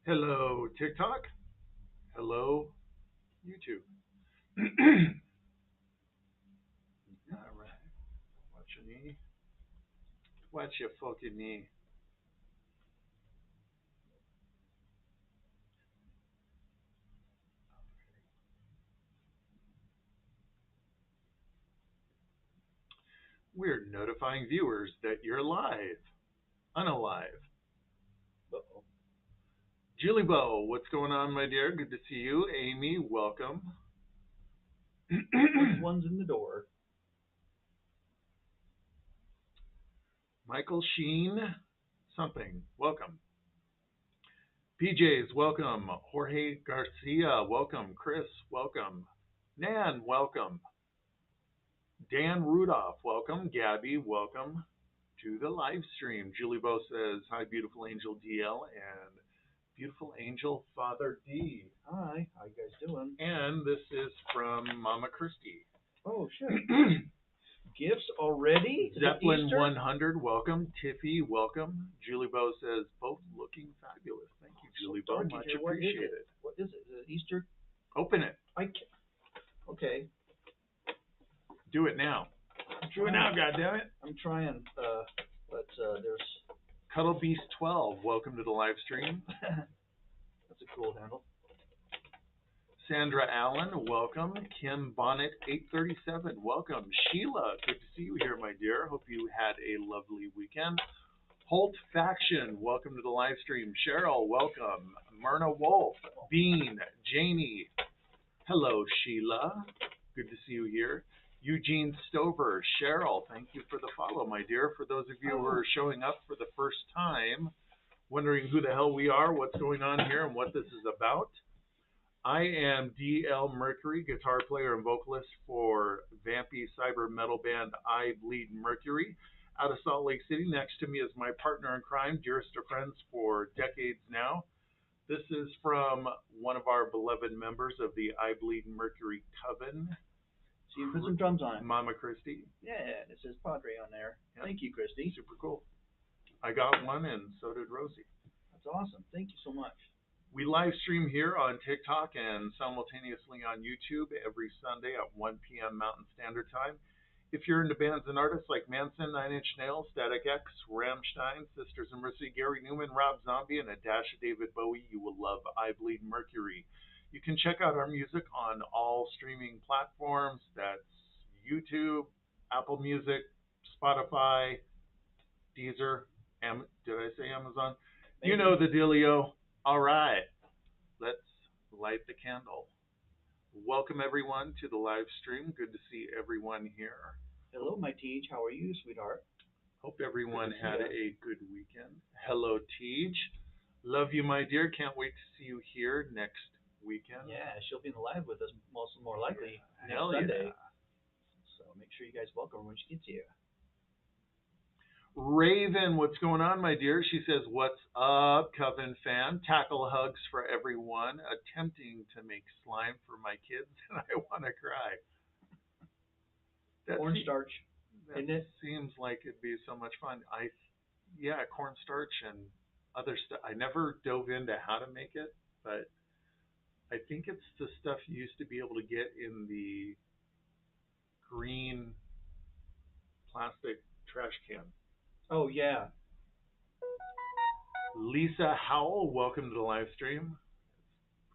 Hello, TikTok. Hello, YouTube. All right. Watch your knee. Watch your fucking knee. We're notifying viewers that you're live. Unalive. Uh-oh. Julie Bo, what's going on, my dear? Good to see you. Amy, welcome. Which one's in the door? Michael Sheen, something. Welcome. PJs, welcome. Jorge Garcia, welcome. Chris, welcome. Nan, welcome. Dan Rudolph, welcome. Gabby, welcome to the live stream. Julie Bo says, hi, beautiful angel DL and beautiful angel Father D. Hi, how you guys doing? And this is from Mama Christie. Oh, shit. Gifts already? Zeppelin 100, welcome. Tiffy, welcome. Julie Bo says, both looking fabulous. Thank you, Julie Bo. Much appreciated. What is it? Is it Easter? Open it. I can't. Okay. Do it now. Do it now, goddammit. I'm trying, but there's... Cuddle Beast 12, welcome to the live stream. That's a cool handle. Sandra Allen, welcome. Kim Bonnet 837, welcome. Sheila, good to see you here, my dear. Hope you had a lovely weekend. Holt Faction, welcome to the live stream. Cheryl, welcome. Myrna Wolf, Bean, Janie, hello, Sheila. Good to see you here. Eugene Stover, Cheryl, thank you for the follow, my dear. For those of you who are showing up for the first time, wondering who the hell we are, what's going on here, and what this is about, I am DL Mercury, guitar player and vocalist for vampy cyber metal band I Bleed Mercury. Out of Salt Lake City, next to me is my partner in crime, dearest of friends for decades now. This is from one of our beloved members of the I Bleed Mercury Coven. So you put some drums on it. Mama Christie. Yeah, it says Padre on there. Yeah. Thank you, Christy. Super cool. I got one, and so did Rosie. That's awesome. Thank you so much. We live stream here on TikTok and simultaneously on YouTube every Sunday at 1 p.m. Mountain Standard Time. If you're into bands and artists like Manson, Nine Inch Nails, Static X, Rammstein, Sisters of Mercy, Gary Newman, Rob Zombie, and a dash of David Bowie, you will love I Bleed Mercury. You can check out our music on all streaming platforms. That's YouTube, Apple Music, Spotify, Deezer. Did I say Amazon? Maybe. You know the dealio. All right, let's light the candle. Welcome, everyone, to the live stream. Good to see everyone here. Hello, my Tej. How are you, sweetheart? Hope everyone had a good weekend. Hello, Tej. Love you, my dear. Can't wait to see you here next weekend. Yeah, she'll be in the live with us more likely next Hell Sunday. Yeah. So make sure you guys welcome her when she gets here. Raven, what's going on, my dear? She says, what's up, Coven fan? Tackle hugs for everyone. Attempting to make slime for my kids, and I want to cry. Cornstarch, isn't it? Seems like it'd be so much fun. Yeah, cornstarch and other stuff. I never dove into how to make it, but I think it's the stuff you used to be able to get in the green plastic trash can. Oh, yeah. Lisa Howell, welcome to the live stream.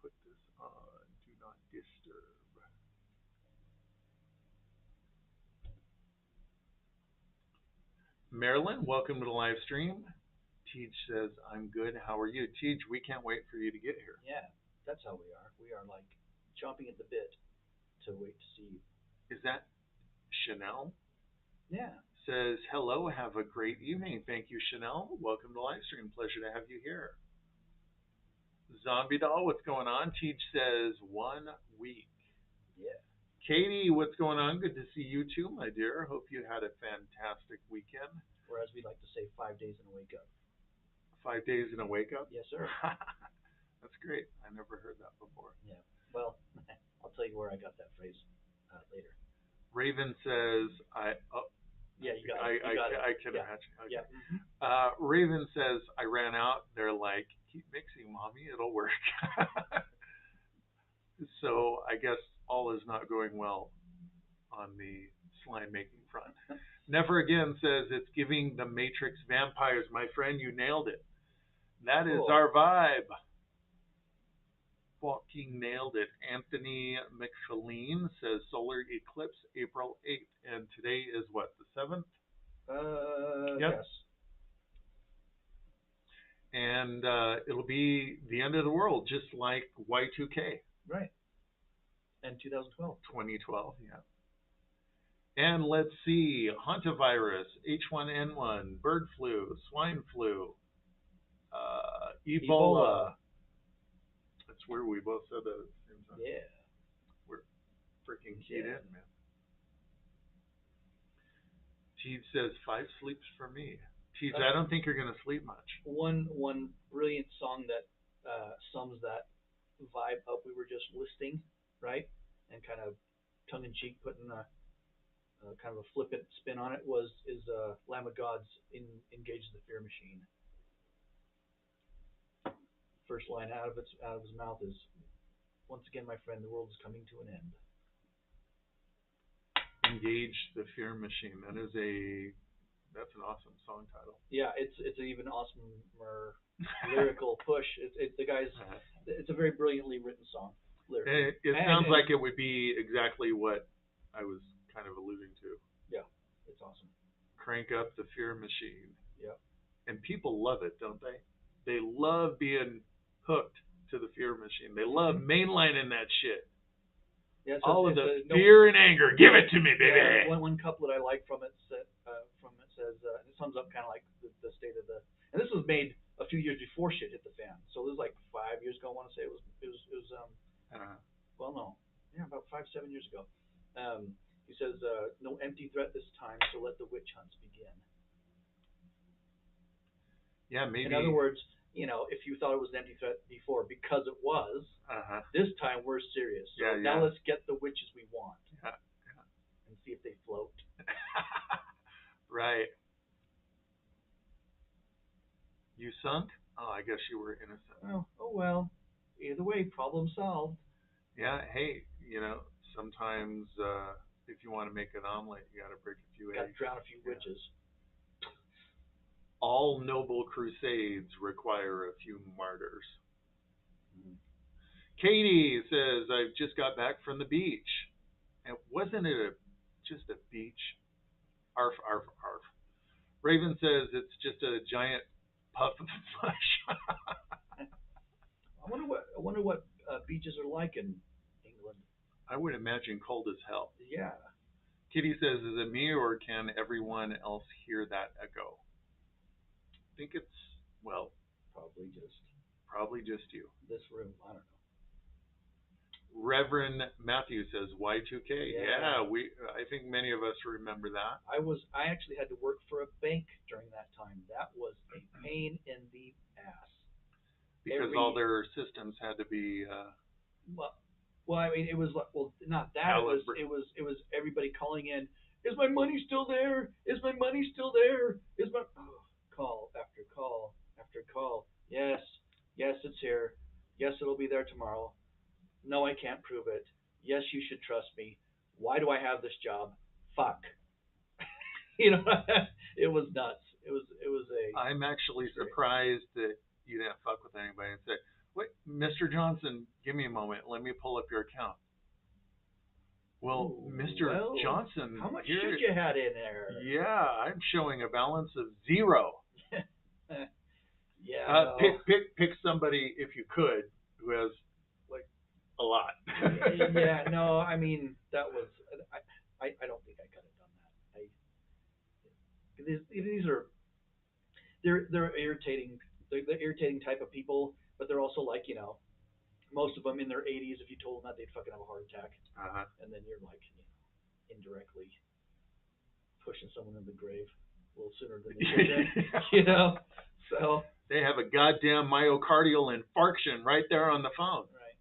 Let's put this on Do Not Disturb. Marilyn, welcome to the live stream. Tej says, I'm good. How are you? Tej, we can't wait for you to get here. Yeah, that's how we are. We are like chomping at the bit to wait to see you. Is that Chanel? Yeah. Says, hello, have a great evening. Thank you, Chanel. Welcome to the live stream. Pleasure to have you here. Zombie Doll, what's going on? Tej says, 1 week. Yeah. Katie, what's going on? Good to see you too, my dear. Hope you had a fantastic weekend. Or as we like to say, 5 days in a wake up. 5 days in a wake up? Yes, sir. That's great. I never heard that before. Yeah. Well, I'll tell you where I got that phrase later. Raven says, Yeah, you got it. You got it. I can Yeah. imagine. Okay. Yeah. Raven says, I ran out. They're like, keep mixing, mommy. It'll work. So I guess all is not going well on the slime making front. Never Again says, it's giving the Matrix vampires. My friend, you nailed it. That is Cool. our vibe. Fucking nailed it. Anthony McFarlane says solar eclipse April 8th. And today is what, the 7th? Yep. Yes. And it'll be the end of the world, just like Y2K. Right. And 2012. 2012, yeah. And let's see, hantavirus, H1N1, bird flu, swine flu, Ebola. That's where we both said that at the same time. Yeah. We're freaking keyed in, man. Teed says 5 sleeps for me. Teed, I don't think you're going to sleep much. One brilliant song that sums that vibe up we were just listing, right? And kind of tongue-in-cheek putting a kind of a flippant spin on it is Lamb of God's Engage the Fear Machine. First line out of his mouth is, once again, my friend, the world is coming to an end. Engage the Fear Machine. That's an awesome song title. Yeah, it's an even awesomer lyrical push. It's the guy's. It's a very brilliantly written song. It sounds like it would be exactly what I was kind of alluding to. Yeah, it's awesome. Crank up the Fear Machine. Yeah. And people love it, don't they? They love being hooked to the Fear Machine. They love mainlining that shit. Yeah, all of the fear and anger. Give it to me, baby. Yeah, one couplet I like from it says, and it sums up kind of like the state of the. And this was made a few years before shit hit the fan. So this was like 5 years ago. I want to say it was well, no, yeah, about 5-7 years ago. He says, "No empty threat this time, so let the witch hunts begin." Yeah, maybe. In other words, if you thought it was an empty threat before, because it was, this time we're serious. So now let's get the witches we want. Yeah. And see if they float. Right. You sunk? Oh, I guess you were innocent. Oh well. Either way, problem solved. Yeah, hey, sometimes if you want to make an omelet, you got to break a few eggs. Got to drown a few witches. All noble crusades require a few martyrs. Katie says, I've just got back from the beach. And wasn't it just a beach? Arf, arf, arf. Raven says it's just a giant puff of flesh. I wonder what beaches are like in England. I would imagine cold as hell. Yeah. Kitty says, is it me or can everyone else hear that echo? I think it's, well, probably just you. This room, I don't know. Reverend Matthew says Y2K. Yeah, I think many of us remember that. I actually had to work for a bank during that time. That was a pain in the ass. Because all their systems had to be well, I mean, it was like, well, not that. It was everybody calling in. Is my money still there? Is my money still there? Call after call after call. Yes, it's here. Yes, it'll be there tomorrow. No, I can't prove it. Yes, you should trust me. Why do I have this job? Fuck. It was nuts. It was a. I'm actually surprised that you didn't fuck with anybody and say, "Wait, Mr. Johnson, give me a moment. Let me pull up your account." Well, Mr. Johnson, how much shit you had in there? Yeah, I'm showing a balance of 0. Yeah. No. Pick somebody if you could who has like a lot. Yeah. No, I mean that was. I don't think I could have done that. These are. They're irritating. They're the irritating type of people, but they're also like most of them in their 80s. If you told them that, they'd fucking have a heart attack. And then you're like, indirectly pushing someone in the grave a little sooner than they should. So they have a goddamn myocardial infarction right there on the phone. Right.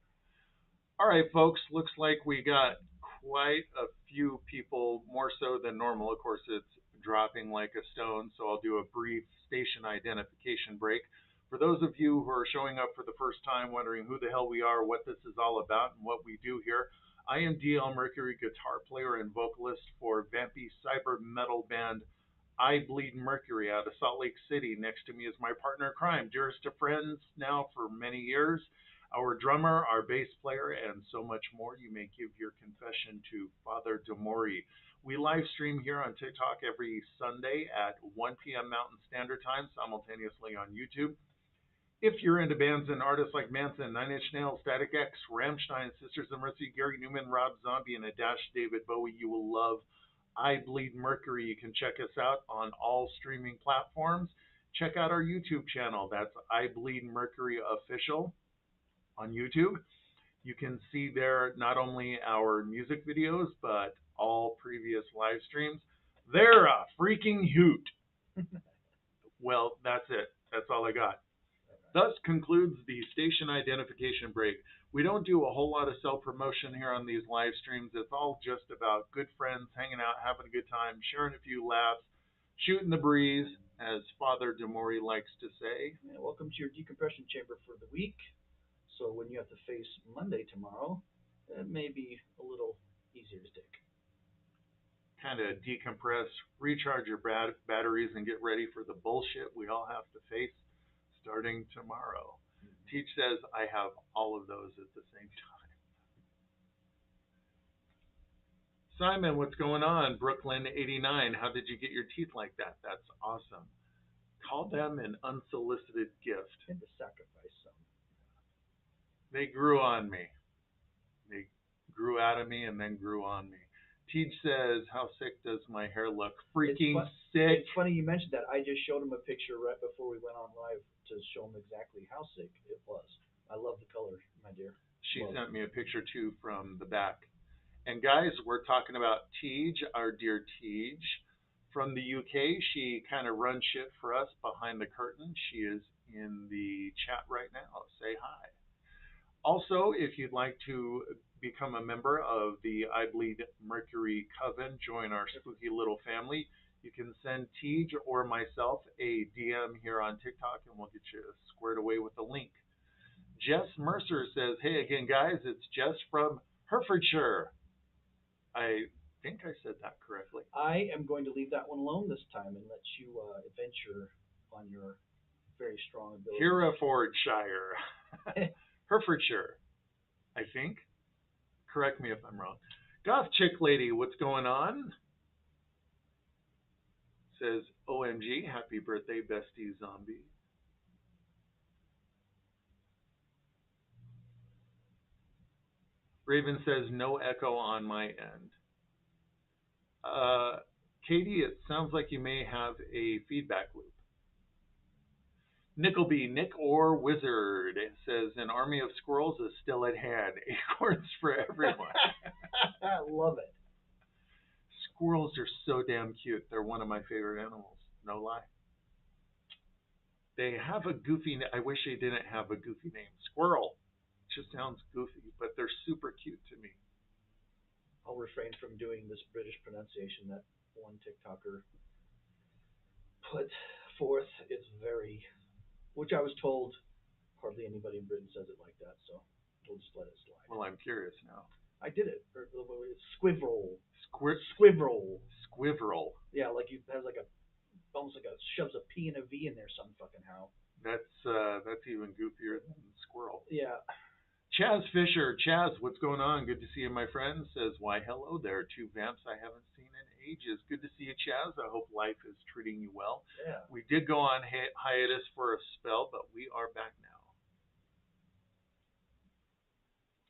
All right, folks. Looks like we got quite a few people, more so than normal. Of course, it's dropping like a stone, so I'll do a brief station identification break. For those of you who are showing up for the first time, wondering who the hell we are, what this is all about, and what we do here, I am DL Mercury, guitar player and vocalist for vampy cyber metal band I Bleed Mercury out of Salt Lake City. Next to me is my partner in crime, dearest of friends now for many years, our drummer, our bass player, and so much more. You may give your confession to Father Demori. We live stream here on TikTok every Sunday at 1 p.m. Mountain Standard Time, simultaneously on YouTube. If you're into bands and artists like Manson, Nine Inch Nails, Static X, Rammstein, Sisters of Mercy, Gary Newman, Rob Zombie, and a dash David Bowie, you will love I Bleed Mercury. You can check us out on all streaming platforms. Check out our YouTube channel. That's I Bleed Mercury Official on YouTube. You can see there not only our music videos, but all previous live streams. They're a freaking hoot. Well, that's it. That's all I got. Thus concludes the station identification break. We don't do a whole lot of self-promotion here on these live streams. It's all just about good friends hanging out, having a good time, sharing a few laughs, shooting the breeze, as Father Demori likes to say. Yeah, welcome to your decompression chamber for the week. So when you have to face Monday tomorrow, it may be a little easier to take. Kind of decompress, recharge your batteries, and get ready for the bullshit we all have to face starting tomorrow. Teach says I have all of those at the same time. Simon, what's going on? Brooklyn 89, how did you get your teeth like that? That's awesome. Call them an unsolicited gift. I had to sacrifice some. They grew on me. They grew out of me and then grew on me. Teach says, how sick does my hair look? Freaking sick. It's funny you mentioned that. I just showed him a picture right before we went on live to show him exactly how sick it was. I love the color, my dear. She sent me a picture too from the back. And guys, we're talking about Tej, our dear Tej from the UK. She kind of runs shit for us behind the curtain. She is in the chat right now. Say hi. Also, if you'd like to become a member of the I Bleed Mercury Coven, join our spooky little family, you can send Tej or myself a DM here on TikTok and we'll get you squared away with the link. Jess Mercer says, hey again guys, it's Jess from Herefordshire. I think I said that correctly. I am going to leave that one alone this time and let you adventure on your very strong ability. Herefordshire. Herefordshire, I think. Correct me if I'm wrong. Goth Chick Lady, what's going on? Says, OMG, happy birthday, bestie zombie. Raven says, no echo on my end. Katie, it sounds like you may have a feedback loop. Nickelby, Nick or Wizard, says, an army of squirrels is still at hand. Acorns for everyone. I love it. Squirrels are so damn cute. They're one of my favorite animals. No lie. They have a goofy name. I wish they didn't have a goofy name. Squirrel. It just sounds goofy, but they're super cute to me. I'll refrain from doing this British pronunciation that one TikToker put forth. It's very, which I was told hardly anybody in Britain says it like that, so we'll just let it slide. Well, I'm curious now. I did it. It's squivrel. Squivrel. Squivrel. Yeah, like it has like a, almost like a, shoves a P and a V in there some fucking how. That's even goofier than squirrel. Yeah. Chaz Fisher. Chaz, what's going on? Good to see you, my friend. Says, why, hello there. Two vamps I haven't seen in ages. Good to see you, Chaz. I hope life is treating you well. Yeah. We did go on hiatus for a spell, but we are back now.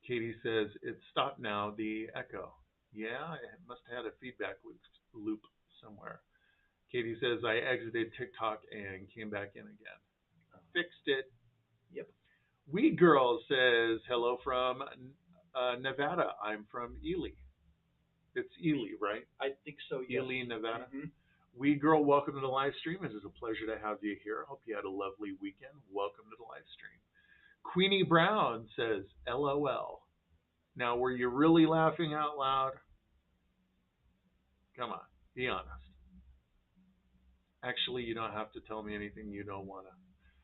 Katie says, it's stopped now, the echo. Yeah, I must have had a feedback loop somewhere. Katie says, I exited TikTok and came back in again. Fixed it. Yep. Weed Girl says, hello from Nevada. I'm from Ely. It's Ely, right? I think so, yes. Ely, Nevada. Mm-hmm. Weed Girl, welcome to the live stream. It is a pleasure to have you here. Hope you had a lovely weekend. Welcome to the live stream. Queenie Brown says, LOL. Now, were you really laughing out loud? Come on, be honest. Actually, you don't have to tell me anything you don't want to.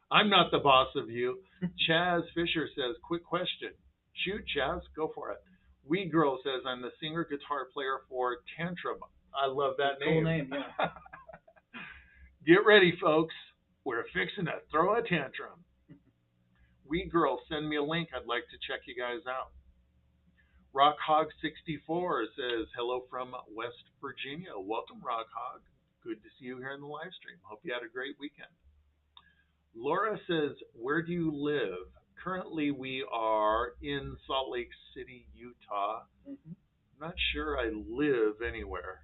I'm not the boss of you. Chaz Fisher says, quick question. Shoot, Chaz, go for it. Wee Girl says, I'm the singer guitar player for Tantrum. I love that name. Cool name, yeah. Get ready, folks. We're fixing to throw a tantrum. Wee Girl, send me a link. I'd like to check you guys out. Rockhog64 says, hello from West Virginia. Welcome, Rockhog. Good to see you here in the live stream. Hope you had a great weekend. Laura says, where do you live? Currently, we are in Salt Lake City, Utah. Mm-hmm. I'm not sure I live anywhere.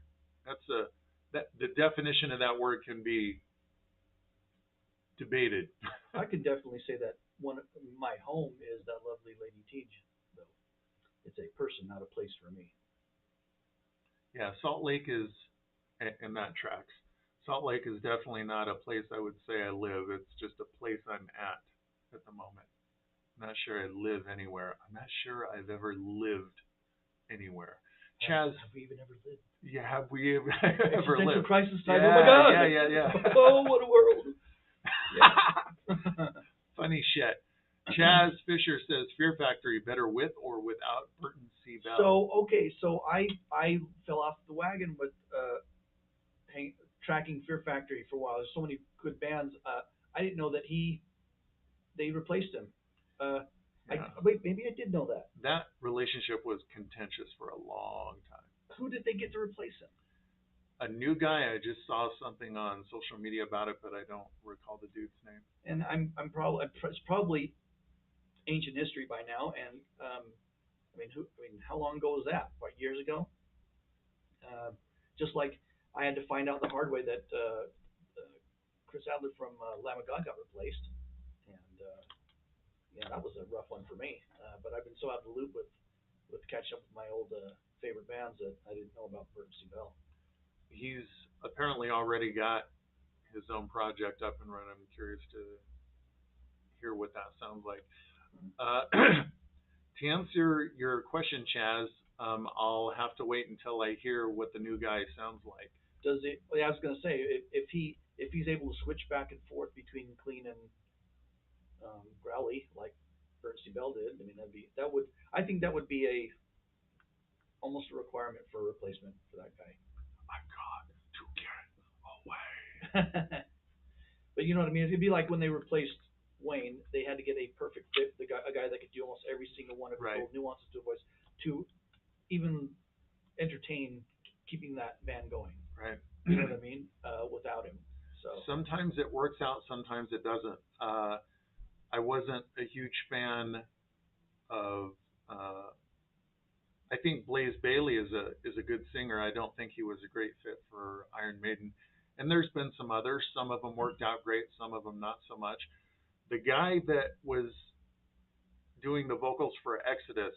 The definition of that word can be debated. I can definitely say that my home is that lovely Lady Teej, though. It's a person, not a place for me. Yeah, Salt Lake is, and that tracks. Salt Lake is definitely not a place I would say I live. It's just a place I'm at the moment. I'm not sure I live anywhere. I'm not sure I've ever lived anywhere. Chaz, have we even ever lived? Yeah, have we ever lived? Crisis time. Yeah, oh my God! Yeah. Oh, what a world! Yeah. Funny shit. Chaz Fisher says, Fear Factory, better with or without Burton C. Bell? So I fell off the wagon with tracking Fear Factory for a while. There's so many good bands. I didn't know that they replaced him. Yeah. Maybe I did know that. That relationship was contentious for a long time. Who did they get to replace him? A new guy. I just saw something on social media about it, but I don't recall the dude's name. And it's probably ancient history by now. And how long ago was that? What, years ago? Just like I had to find out the hard way that Chris Adler from Lamb of God got replaced, and yeah, that was a rough one for me. But I've been so out of the loop with catching up with my old favorite bands that I didn't know about Burton C. Bell. He's apparently already got his own project up and running. I'm curious to hear what that sounds like. To answer your question, Chaz, I'll have to wait until I hear what the new guy sounds like. Does it? I was going to say if he's able to switch back and forth between clean and growly like Burton C. Bell did, I mean I think that would be almost a requirement for a replacement for that guy. I got to get away. But you know what I mean? It'd be like when they replaced Wayne, they had to get a perfect fit, a guy that could do almost every single one of the little nuances to a voice to even entertain keeping that band going. Right. You know what I mean? Without him. So sometimes it works out, sometimes it doesn't. I wasn't a huge fan of. I think Blaze Bayley is a good singer. I don't think he was a great fit for Iron Maiden. And there's been some others. Some of them worked out great. Some of them not so much. The guy that was doing the vocals for Exodus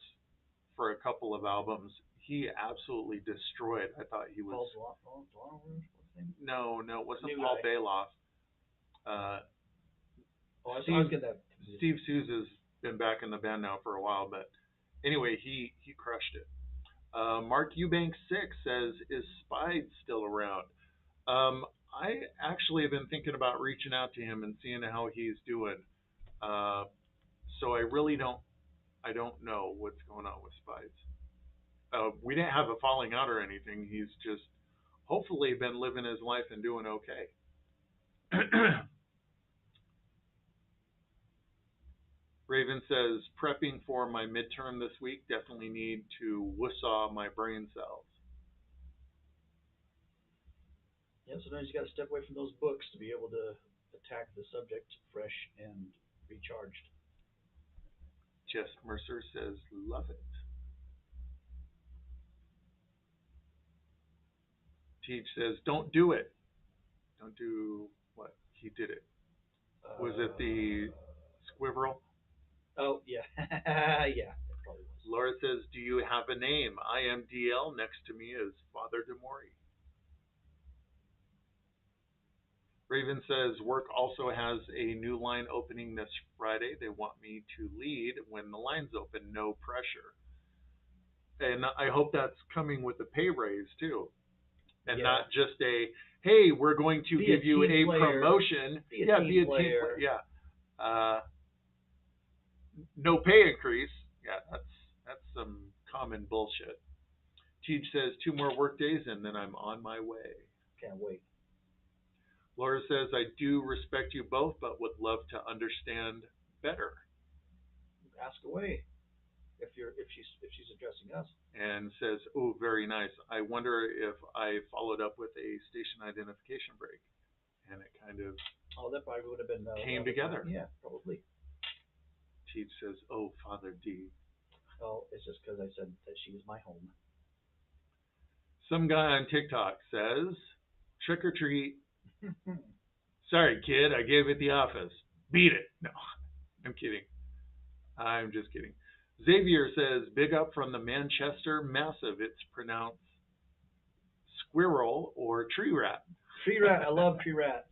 for a couple of albums, he absolutely destroyed. I thought he was. Paul No, it wasn't Paul Bailoff. I was getting that. Steve Souza's been back in the band now for a while, but anyway, he crushed it. Mark Eubanks 6 says, is Spide still around? I actually have been thinking about reaching out to him and seeing how he's doing. So I really don't know what's going on with Spides. We didn't have a falling out or anything. He's just hopefully been living his life and doing okay. Raven says, prepping for my midterm this week, definitely need to whissaw my brain cells. Yeah, sometimes you got to step away from those books to be able to attack the subject fresh and recharged. Jess Mercer says, love it. Teach says, don't do it. Don't do what? He did it. Was it the squivrel? Oh, yeah. Yeah, it probably was. Laura says, do you have a name? I am DL. Next to me is Father DeMori. Raven says, work also has a new line opening this Friday. They want me to lead when the line's open. No pressure. And I hope that's coming with a pay raise, too. And not just a, hey, we're going to Be give you a player. promotion. Be a yeah, team be a player. team player. Yeah. No pay increase. Yeah, that's some common bullshit. Teach says 2 more work days and then I'm on my way. Can't wait. Laura says, I do respect you both, but would love to understand better. Ask away if she's addressing us. And says, oh, very nice. I wonder if I followed up with a station identification break. And it kind of that probably would have been came together. Yeah, probably. Teach says, oh, Father D. Oh, it's just because I said that she is my home. Some guy on TikTok says, trick or treat. Sorry, kid, I gave it the office. Beat it. No, I'm kidding. I'm just kidding. Xavier says, big up from the Manchester Massive. It's pronounced squirrel or tree rat. Tree rat. I love tree rat.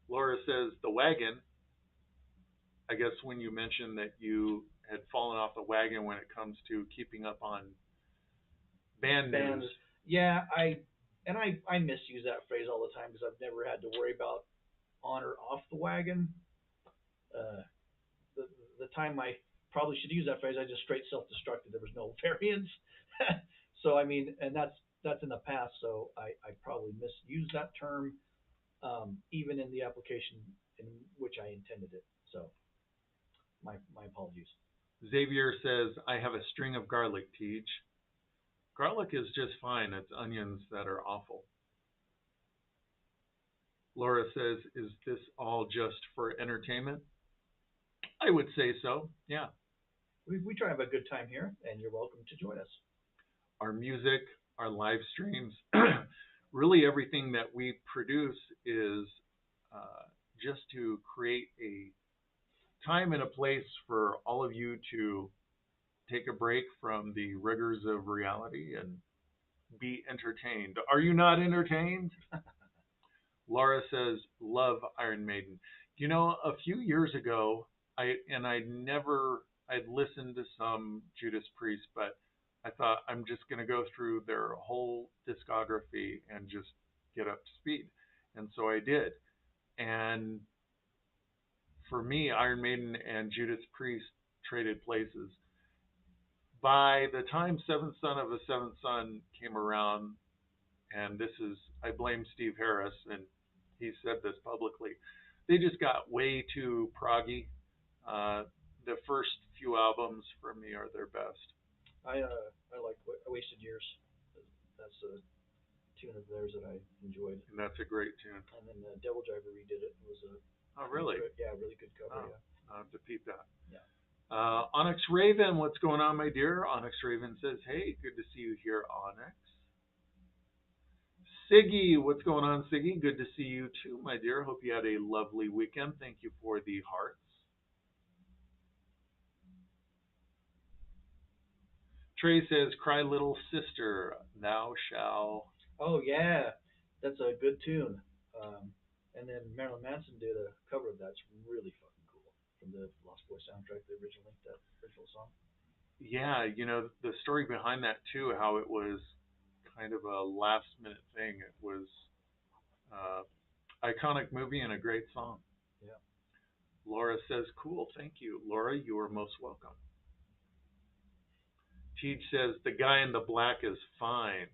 Laura says, the wagon. I guess when you mentioned that you had fallen off the wagon when it comes to keeping up on band news. Yeah, I misuse that phrase all the time because I've never had to worry about on or off the wagon. The time I probably should use that phrase, I just straight self-destructed. There was no variance. So I mean, and that's in the past. So I probably misused that term, even in the application in which I intended it. So my apologies. Xavier says, I have a string of garlic, Teach. Garlic is just fine. It's onions that are awful. Laura says, is this all just for entertainment? I would say so, yeah. We try to have a good time here, and you're welcome to join us. Our music, our live streams, really everything that we produce is just to create a time and a place for all of you to take a break from the rigors of reality and be entertained. Are you not entertained? Laura says, love Iron Maiden. You know, a few years ago, I'd listened to some Judas Priest, but I thought I'm just going to go through their whole discography and just get up to speed. And so I did. And for me, Iron Maiden and Judas Priest traded places. By the time Seventh Son of a Seventh Son came around, and I blame Steve Harris, and he said this publicly, they just got way too proggy. The first few albums for me are their best. I like Wasted Years. That's a tune of theirs that I enjoyed. And that's a great tune. And then Devil Driver redid it. It was really? Really good cover. Yeah. I'll have to peep that. Yeah. Onyx Raven, what's going on, my dear? Onyx Raven says, hey, good to see you here, Onyx. Siggy, what's going on, Siggy? Good to see you too, my dear. Hope you had a lovely weekend. Thank you for the hearts. Trey says, cry little sister, thou shalt. Oh, yeah. That's a good tune. And then Marilyn Manson did a cover of that. It's really fucking cool. From the Lost Boys soundtrack, that original song. Yeah, you know, the story behind that too, how it was kind of a last minute thing. It was iconic movie and a great song. Yeah. Laura says, cool, thank you. Laura, you are most welcome. Teej says, the guy in the black is fine.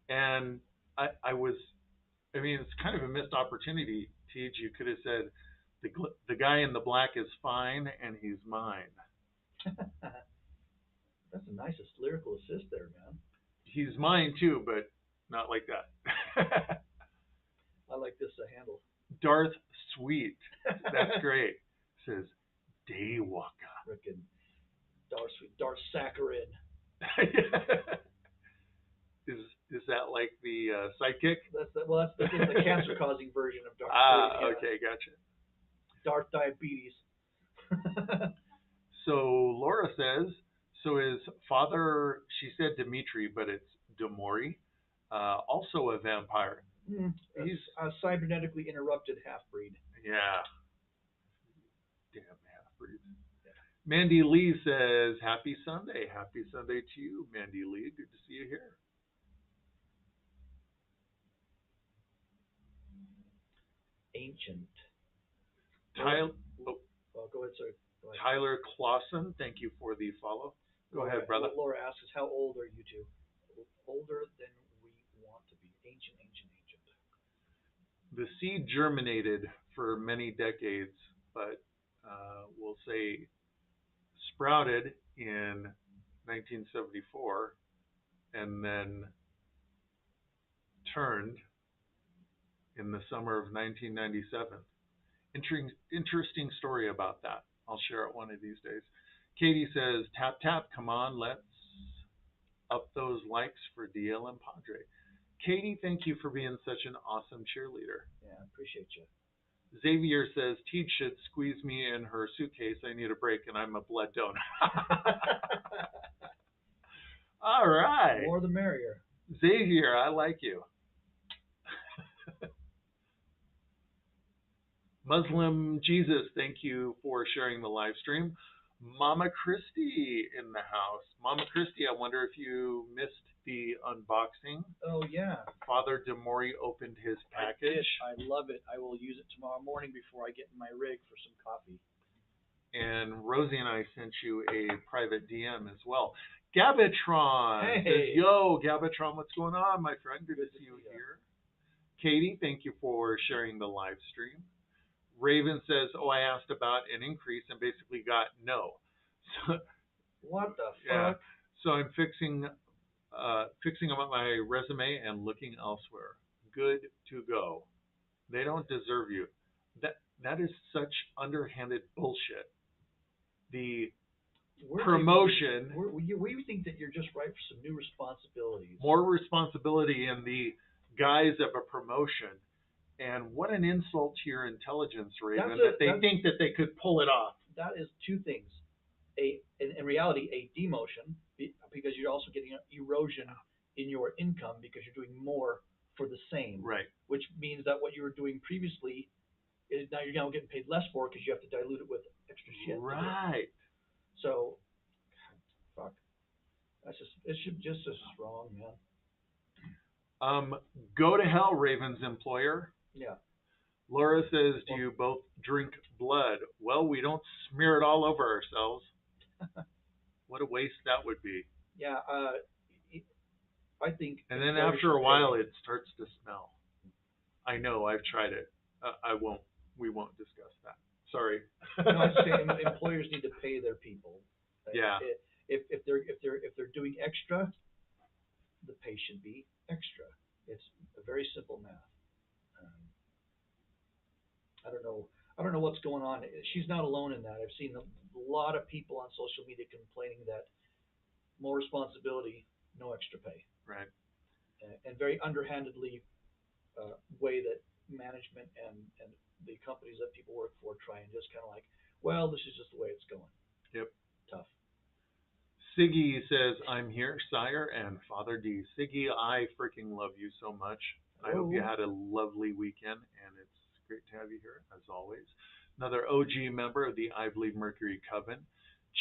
And I mean, it's kind of a missed opportunity, Teej. You could have said, the guy in the black is fine and he's mine. That's the nicest lyrical assist there, man. He's mine too, but not like that. I like this handle. Darth Sweet. That's great. Says, Daywalker. Frickin' Darth Sweet. Darth Saccharin. Is that like the sidekick? That's the cancer-causing version of Darth Sweet. Yeah. Okay, gotcha. Darth Diabetes. So Laura says, so is Father, she said Dimitri, but it's Demori, also a vampire. He's a cybernetically interrupted half-breed. Yeah. Damn half-breed. Yeah. Mandy Lee says, happy Sunday. Happy Sunday to you, Mandy Lee. Good to see you here. Ancient. Tyler, Go ahead, sir. Go ahead. Tyler Clausen, thank you for the follow. Go ahead, brother. Laura asks us, how old are you two? Older than we want to be. Ancient, ancient, ancient. The seed germinated for many decades, but we'll say sprouted in 1974 and then turned in the summer of 1997. Interesting story about that. I'll share it one of these days. Katie says, tap, tap, come on, let's up those likes for DL and Padre. Katie, thank you for being such an awesome cheerleader. Yeah, appreciate you. Xavier says, Teach should squeeze me in her suitcase. I need a break and I'm a blood donor. All right. More the merrier. Xavier, I like you. Muslim Jesus, thank you for sharing the live stream. Mama Christie in the house. Mama Christie, I wonder if you missed the unboxing. Oh, yeah. Father DeMori opened his package. I love it. I will use it tomorrow morning before I get in my rig for some coffee. And Rosie and I sent you a private DM as well. Gabatron says, yo, Gabatron, what's going on, my friend? Good to see you here. Katie, thank you for sharing the live stream. Raven says, oh, I asked about an increase and basically got no. So, what the fuck? Yeah. So I'm fixing up my resume and looking elsewhere. Good to go. They don't deserve you. That is such underhanded bullshit. The promotion. We think that you're just right for some new responsibilities. More responsibility in the guise of a promotion. And what an insult to your intelligence, Raven, that they think that they could pull it off. That is two things. In reality, a demotion, because you're also getting an erosion in your income because you're doing more for the same. Right. Which means that what you were doing previously, now you're now getting paid less for because you have to dilute it with extra shit. Right. So, fuck. It's just wrong, man. Go to hell, Raven's employer. Yeah. Laura says, do you both drink blood? Well, we don't smear it all over ourselves. What a waste that would be. Yeah, I think. And then after a while, it starts to smell. I know, I've tried it. We won't discuss that. Sorry. No, I'm saying employers need to pay their people. Yeah. If they're doing extra, the pay should be extra. It's a very simple math. I don't know what's going on. She's not alone in that. I've seen a lot of people on social media complaining that more responsibility, no extra pay. Right. And very underhandedly way that management and the companies that people work for try and just kind of like, well, this is just the way it's going. Yep. Tough. Siggy says, I'm here, Sire and Father D. Siggy, I freaking love you so much. I hope you had a lovely weekend, and it's great to have you here, as always. Another OG member of the I Believe Mercury Coven.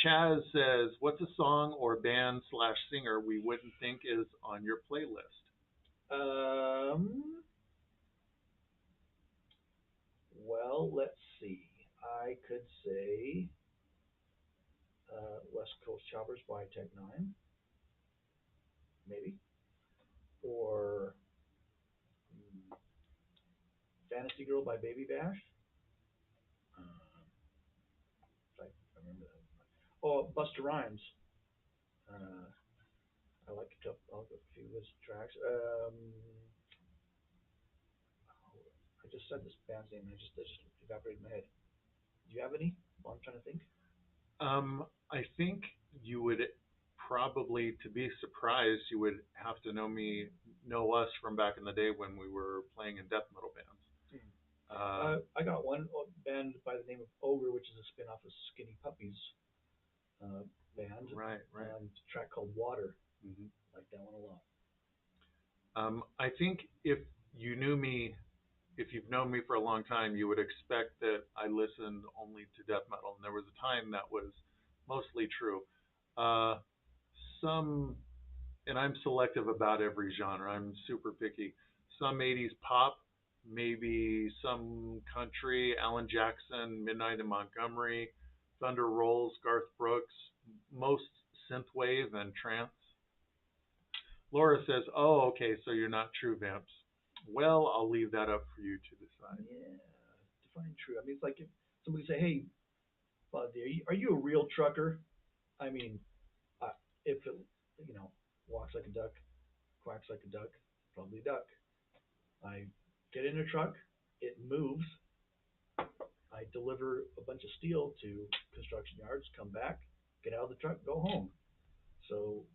Chaz says, what's a song or band/singer we wouldn't think is on your playlist? Well, let's see. I could say West Coast Choppers by Tech Nine, maybe, or Fantasy Girl by Baby Bash. I remember that. Oh, Busta Rhymes. I like a few of his tracks. I just said this band's name and it just evaporated in my head. Do you have any? Well, I'm trying to think. I think you would probably, to be surprised, you would have to know us from back in the day when we were playing in death metal bands. I got one band by the name of Ogre, which is a spin-off of Skinny Puppies band. Right. A track called Water. Mm-hmm. Like that one a lot. I think if you've known me for a long time, you would expect that I listened only to death metal. And there was a time that was mostly true. And I'm selective about every genre. I'm super picky. Some 80s pop, maybe some country, Alan Jackson, Midnight in Montgomery, Thunder Rolls, Garth Brooks, most synthwave and trance. Laura says, "Oh, okay, so you're not true vamps." Well, I'll leave that up for you to decide. Yeah, define true. I mean, it's like if somebody say, "Hey, Buddy, are you a real trucker?" I mean, uh, if it, you know, walks like a duck, quacks like a duck, probably a duck. I get in a truck, it moves. I deliver a bunch of steel to construction yards, come back, get out of the truck, go home. So,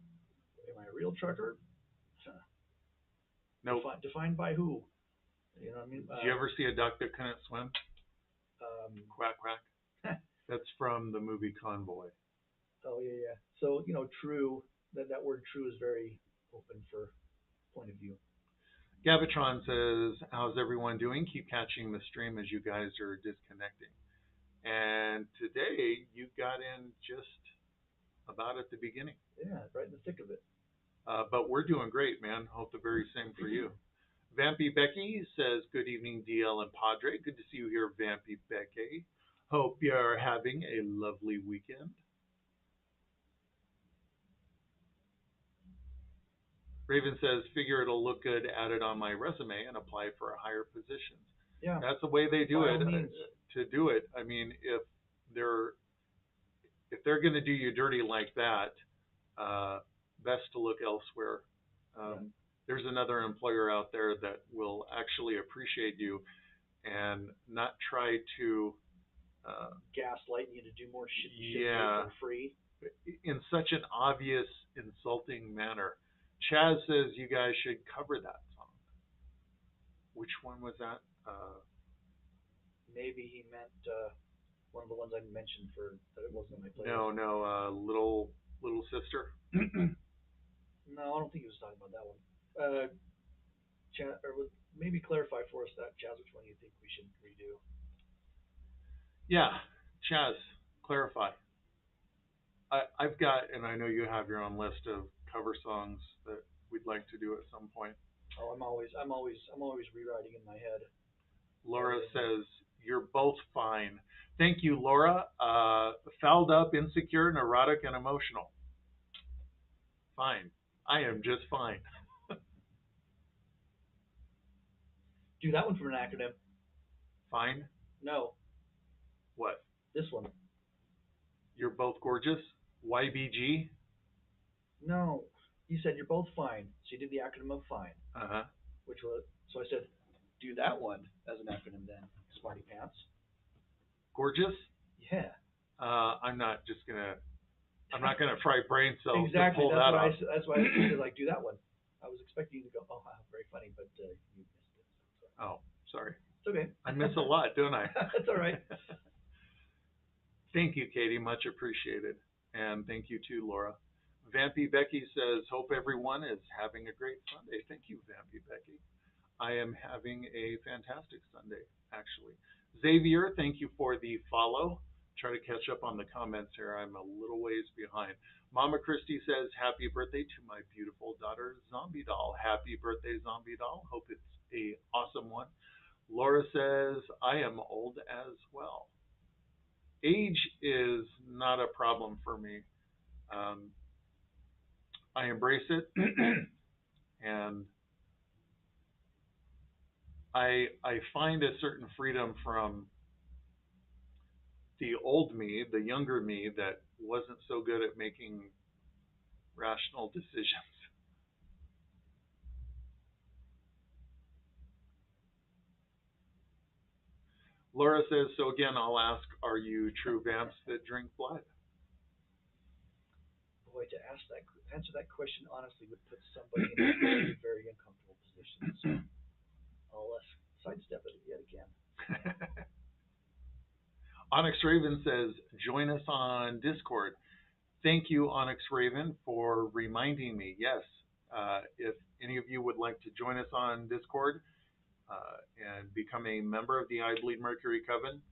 am I a real trucker? Huh. Nope. Defined by who? You know what I mean? Did you ever see a duck that couldn't swim? Quack quack. That's from the movie Convoy. Oh yeah, yeah. So true. That word true is very open for point of view. Gabatron says, "How's everyone doing? Keep catching the stream as you guys are disconnecting." And today you got in just about at the beginning. Yeah, right in the thick of it. But we're doing great, man. Hope the very same for you. Vampy Becky says, "Good evening, DL and Padre. Good to see you here, Vampy Becky. Hope you're having a lovely weekend." Raven says, "Figure it'll look good added on my resume and apply for a higher positions." Yeah. That's the way they do By it. all means. To do it, I mean, they're if they're going to do you dirty like that, best to look elsewhere. There's another employer out there that will actually appreciate you and not try to gaslighting you to do more shit for free in such an obvious, insulting manner. Chaz says you guys should cover that song. Which one was that? Maybe he meant one of the ones I mentioned that it wasn't on my playlist. No, little sister. No, I don't think he was talking about that one. Maybe clarify for us that, Chaz, which one you think we should redo. Yeah, Chaz, clarify. I've got, and I know you have your own list of cover songs that we'd like to do at some point. Oh, I'm always rewriting in my head. Laura says, "You're both fine." Thank you, Laura. Fouled up, insecure, neurotic, and emotional. Fine. I am just fine. Do that one from an acronym. Fine? No. What? This one. You're both gorgeous? YBG? No. You said you're both fine. So you did the acronym of fine. Uh-huh. So I said, do that one as an acronym then. Smarty pants. Gorgeous? Yeah. I'm not gonna fry brain cells exactly. to pull that off. That's why I said, like, do that one. I was expecting you to go, oh, wow, very funny, but you missed it. So. Oh, sorry. It's okay. I miss a lot, don't I? That's all right. Thank you, Katie. Much appreciated. And thank you too, Laura. Vampy Becky says, "Hope everyone is having a great Sunday." Thank you, Vampy Becky. I am having a fantastic Sunday, actually. Xavier, thank you for the follow. Try to catch up on the comments here. I'm a little ways behind. Mama Christie says, "Happy birthday to my beautiful daughter, Zombie Doll." Happy birthday, Zombie Doll. Hope it's a awesome one. Laura says, "I am old as well." Age is not a problem for me. I embrace it, and I find a certain freedom from the old me, the younger me that wasn't so good at making rational decisions. Laura says, "So again, I'll ask, are you true vamps that drink blood?" Boy, to answer that question honestly would put somebody in a very, very uncomfortable position. So I'll sidestep it yet again. Onyx Raven says, "Join us on Discord." Thank you, Onyx Raven, for reminding me. Yes, if any of you would like to join us on Discord and become a member of the I Bleed Mercury Coven,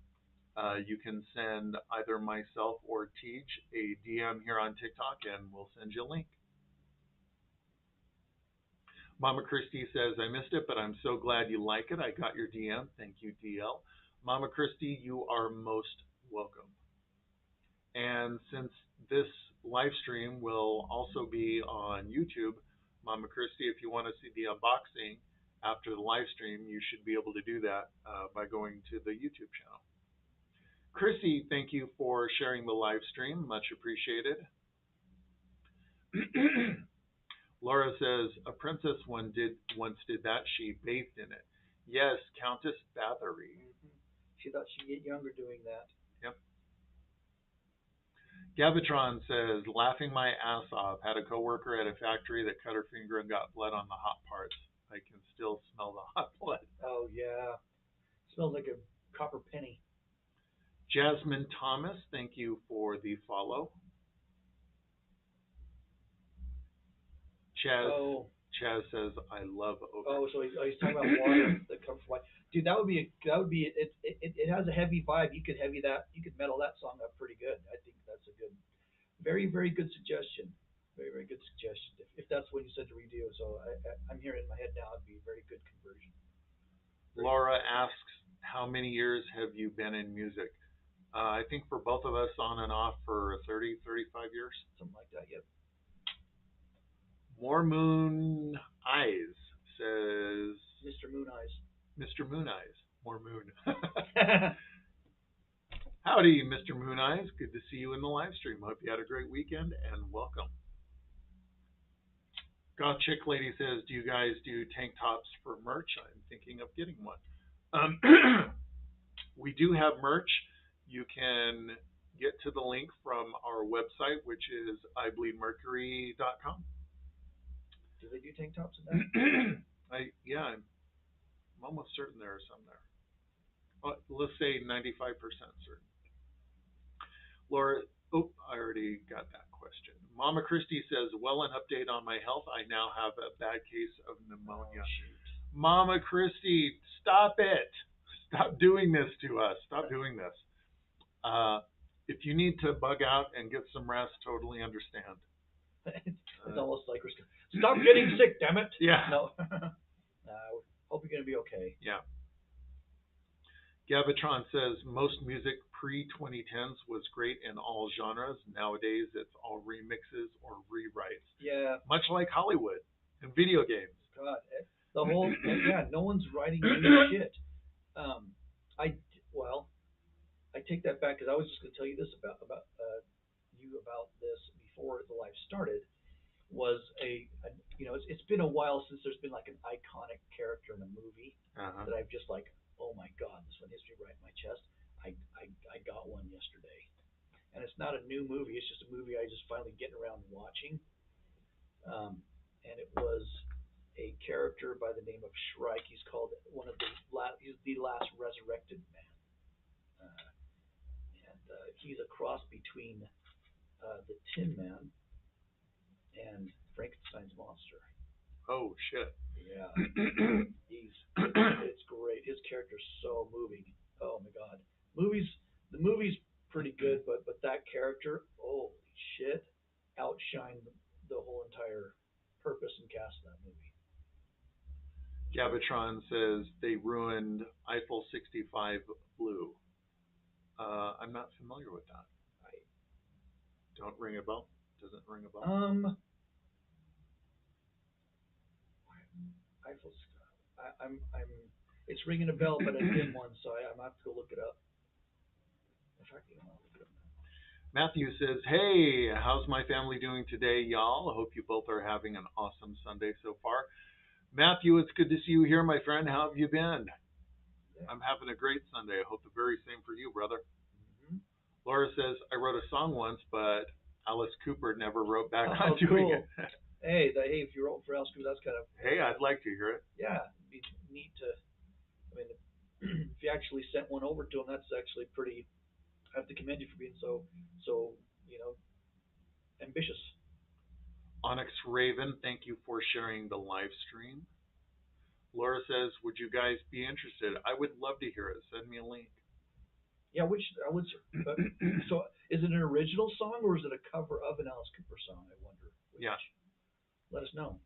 you can send either myself or Tej a DM here on TikTok, and we'll send you a link. Mama Christie says, I missed it, but I'm so glad you like it. I got your DM. Thank you, DL. Mama Christie, you are most welcome. And since this live stream will also be on YouTube, Mama Christie, if you want to see the unboxing after the live stream, you should be able to do that by going to the YouTube channel. Chrissy, thank you for sharing the live stream. Much appreciated. Laura says, a princess once did that. She bathed in it. Yes, Countess Bathory. Mm-hmm. She thought she'd get younger doing that. Yep. Gavitron says, laughing my ass off. Had a coworker at a factory that cut her finger and got blood on the hot parts. I can still smell the hot blood. Oh, yeah. Smells like a copper penny. Jasmine Thomas, thank you for the follow. Chaz says, I love ochre. Oh, so he's talking about water that comes from white. Dude, that would be it has a heavy vibe. You could metal that song up pretty good. I think that's a good, very, very good suggestion. Very, very good suggestion. If that's what you said to redo. So I'm hearing in my head now, it'd be a very good conversion. Laura asks, how many years have you been in music? I think for both of us on and off for 30, 35 years. Something like that, yep. More Moon Eyes says... Mr. Moon Eyes. Mr. Moon Eyes. More moon. Howdy, Mr. Moon Eyes. Good to see you in the live stream. Hope you had a great weekend, and welcome. Goth Chick Lady says, do you guys do tank tops for merch? I'm thinking of getting one. We do have merch. You can get to the link from our website, which is ibleedmercury.com. Do they do tank tops in that? I'm almost certain there are some there. Let's say 95% certain. Laura, I already got that question. Mama Christie says, well, an update on my health. I now have a bad case of pneumonia. Oh, Mama Christie, stop it. Stop doing this to us. Stop doing this. If you need to bug out and get some rest, totally understand. It's almost like we're stop getting sick, damn it. Yeah. No. Hope you're gonna be okay. Yeah. Gavitron says most music pre-2010s was great in all genres. Nowadays, it's all remixes or rewrites. Yeah. Much like Hollywood and video games. God, the whole no one's writing new shit. I take that back because I was just gonna tell you this about this before the live started. Was it's been a while since there's been like an iconic character in a movie that I've just like, oh my god, this one hits me right in my chest. I got one yesterday, and it's not a new movie. It's just a movie I just finally getting around watching. And it was a character by the name of Shrike. He's called he's the last resurrected man, and he's a cross between the Tin Man and Frankenstein's monster. Oh shit! Yeah, it's great. His character's so moving. Oh my god, the movie's pretty good, but that character, holy shit, outshined the whole entire purpose and cast of that movie. Gavitron says they ruined Eiffel 65 Blue. I'm not familiar with that. Don't ring a bell. Doesn't ring a bell. I'm it's ringing a bell, but I didn't one, so I'm gonna have to go look it up. In fact, I'll look it up now. Matthew says, hey, how's my family doing today, y'all? I hope you both are having an awesome Sunday so far. Matthew, it's good to see you here, my friend. How have you been? Yeah. I'm having a great Sunday. I hope the very same for you, brother. Mm-hmm. Laura says, I wrote a song once, but Alice Cooper never wrote back on doing it. Hey, if you wrote for Alice Cooper, that's kind of... Hey, I'd like to hear it. Yeah, it'd be neat to... I mean, if you actually sent one over to him, that's actually pretty... I have to commend you for being so ambitious. Onyx Raven, thank you for sharing the live stream. Laura says, would you guys be interested? I would love to hear it. Send me a link. Yeah, so is it an original song or is it a cover of an Alice Cooper song, I wonder? Yeah. Let us know.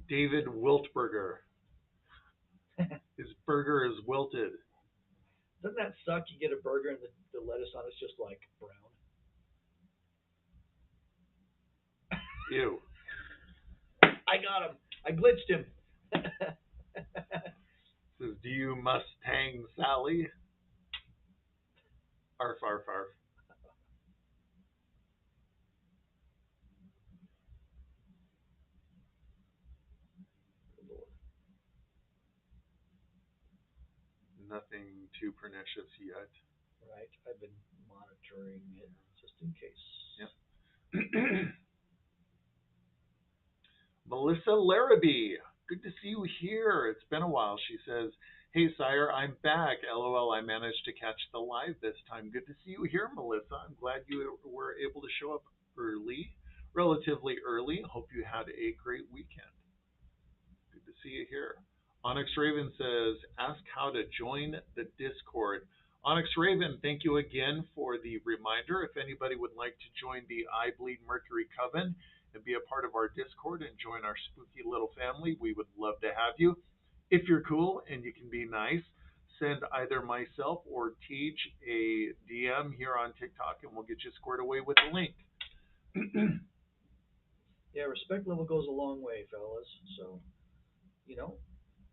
David Wiltberger. His burger is wilted. Doesn't that suck? You get a burger and the lettuce on it's just like brown. Ew. I got him. I glitched him. Says, do you Mustang Sally? Arf, arf, arf. Nothing too pernicious yet. Right. I've been monitoring it just in case. Yep. Melissa Larrabee. Good to see you here. It's been a while. She says, hey, sire, I'm back. LOL, I managed to catch the live this time. Good to see you here, Melissa. I'm glad you were able to show up early, relatively early. Hope you had a great weekend. Good to see you here. Onyx Raven says, ask how to join the Discord. Onyx Raven, thank you again for the reminder. If anybody would like to join the I Bleed Mercury Coven and be a part of our Discord and join our spooky little family, we would love to have you. If you're cool and you can be nice, send either myself or Teach a DM here on TikTok and we'll get you squared away with the link. Yeah, respect level goes a long way, fellas. So,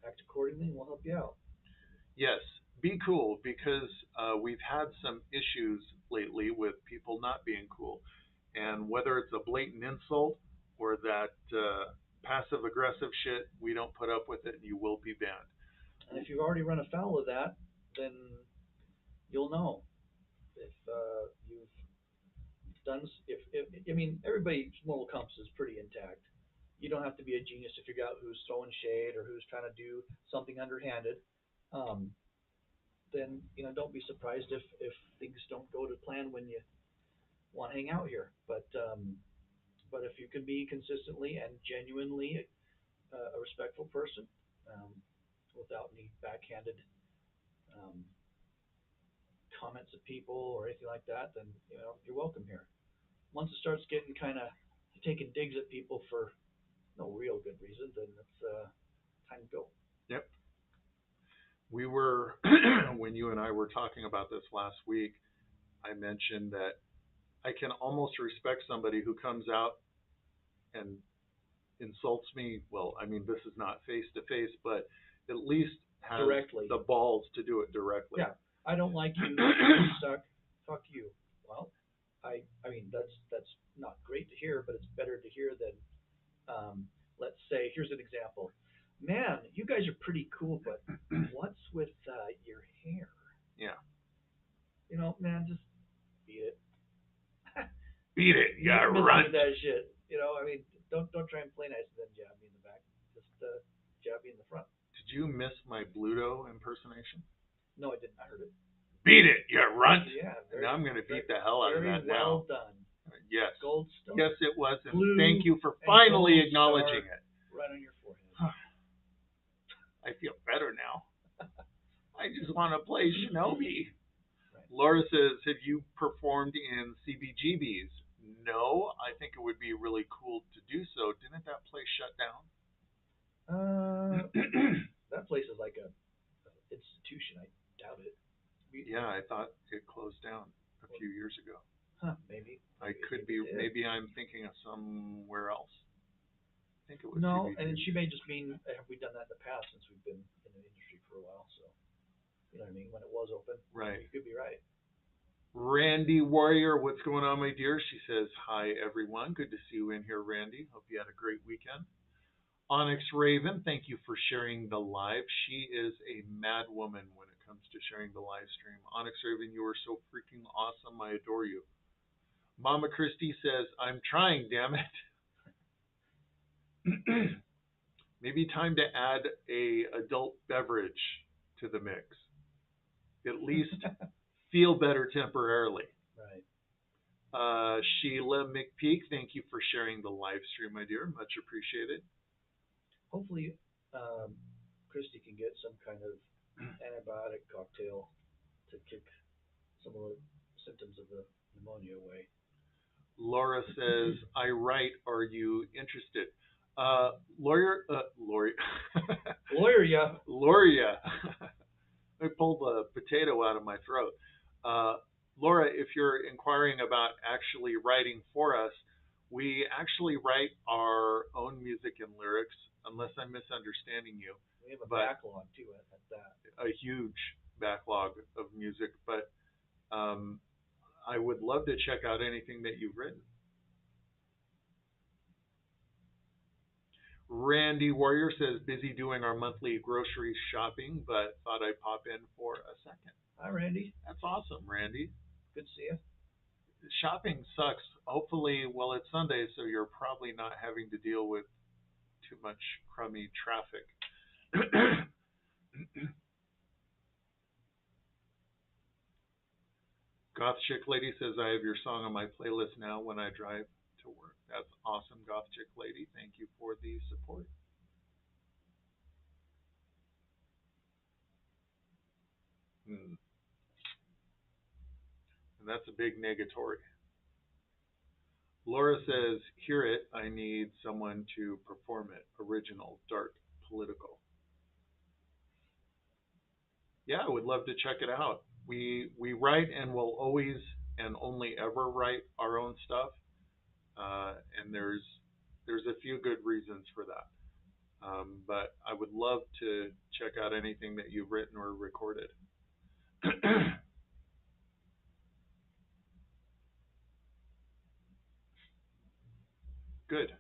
act accordingly and we'll help you out. Yes, be cool because we've had some issues lately with people not being cool. And whether it's a blatant insult or that passive aggressive shit, we don't put up with it and you will be banned. And if you've already run afoul of that, then you'll know. If you've done, if I mean, everybody's moral compass is pretty intact. You don't have to be a genius to figure out who's throwing shade or who's trying to do something underhanded. Then don't be surprised if things don't go to plan when you want to hang out here. But if you can be consistently and genuinely a respectful person without any backhanded um, comments of people or anything like that, then you're welcome here. Once it starts getting kind of taking digs at people for no real good reason, then it's time to go. Yep. We were, when you and I were talking about this last week, I mentioned that I can almost respect somebody who comes out and insults me. Well, I mean, this is not face to face, but at least has directly the balls to do it directly. Yeah, I don't like you. You suck. Fuck you. Well, I mean that's not great to hear, but it's better to hear than let's say here's an example. Man, you guys are pretty cool, but what's with your hair? Yeah. Man, just beat it. Beat it. Yeah, run with that shit. I mean, don't try and play nice and then jab me in the back. Just jab me in the front. Did you miss my Bluto impersonation? No, I didn't. I heard it. Beat it, you runt. Yeah. Now I'm going to beat the hell out of that now. Well done. Yes. Gold star. Yes, it was. And Blue thank you for finally acknowledging it. Right on your forehead. I feel better now. I just want to play Shinobi. Right. Laura says, have you performed in CBGB's? No, I think it would be really cool to do so. Didn't that place shut down? That place is like a institution. I doubt it. Yeah, I thought it closed down a few years ago. Huh, maybe. I could be. Maybe I'm thinking of somewhere else. I think it was. No, CBGB. And she may just mean have we done that in the past since we've been in the industry for a while. So you know what I mean. When it was open. Right. You could be right. Randy Warrior, what's going on, my dear? She says, hi, everyone. Good to see you in here, Randy. Hope you had a great weekend. Onyx Raven, thank you for sharing the live. She is a mad woman when it comes to sharing the live stream. Onyx Raven, you are so freaking awesome. I adore you. Mama Christie says, I'm trying, damn it. Maybe time to add a adult beverage to the mix. At least feel better temporarily. Right. Sheila McPeak, thank you for sharing the live stream, my dear. Much appreciated. Hopefully, Christy can get some kind of antibiotic cocktail to kick some of the symptoms of the pneumonia away. Laura says, I write, are you interested? Lawyer, Lawyer, yeah. Loria. I pulled a potato out of my throat. Uh, Laura, if you're inquiring about actually writing for us, we actually write our own music and lyrics, unless I'm misunderstanding you. We have a But backlog too at that. a huge backlog of music, but um, I would love to check out anything that you've written. Randy Warrior says, busy doing our monthly grocery shopping, but thought I'd pop in for a second. Hi, Randy. That's awesome, Randy. Good to see you. Shopping sucks. Hopefully, well, it's Sunday, so you're probably not having to deal with too much crummy traffic. Goth Chick Lady says, I have your song on my playlist now when I drive to work. That's awesome, Goth Chick Lady. Thank you for the support. Hmm. And that's a big negatory. Laura says, hear it, I need someone to perform it. Original, dark, political. Yeah, I would love to check it out. We write and will always and only ever write our own stuff, and there's a few good reasons for that. But I would love to check out anything that you've written or recorded. Good.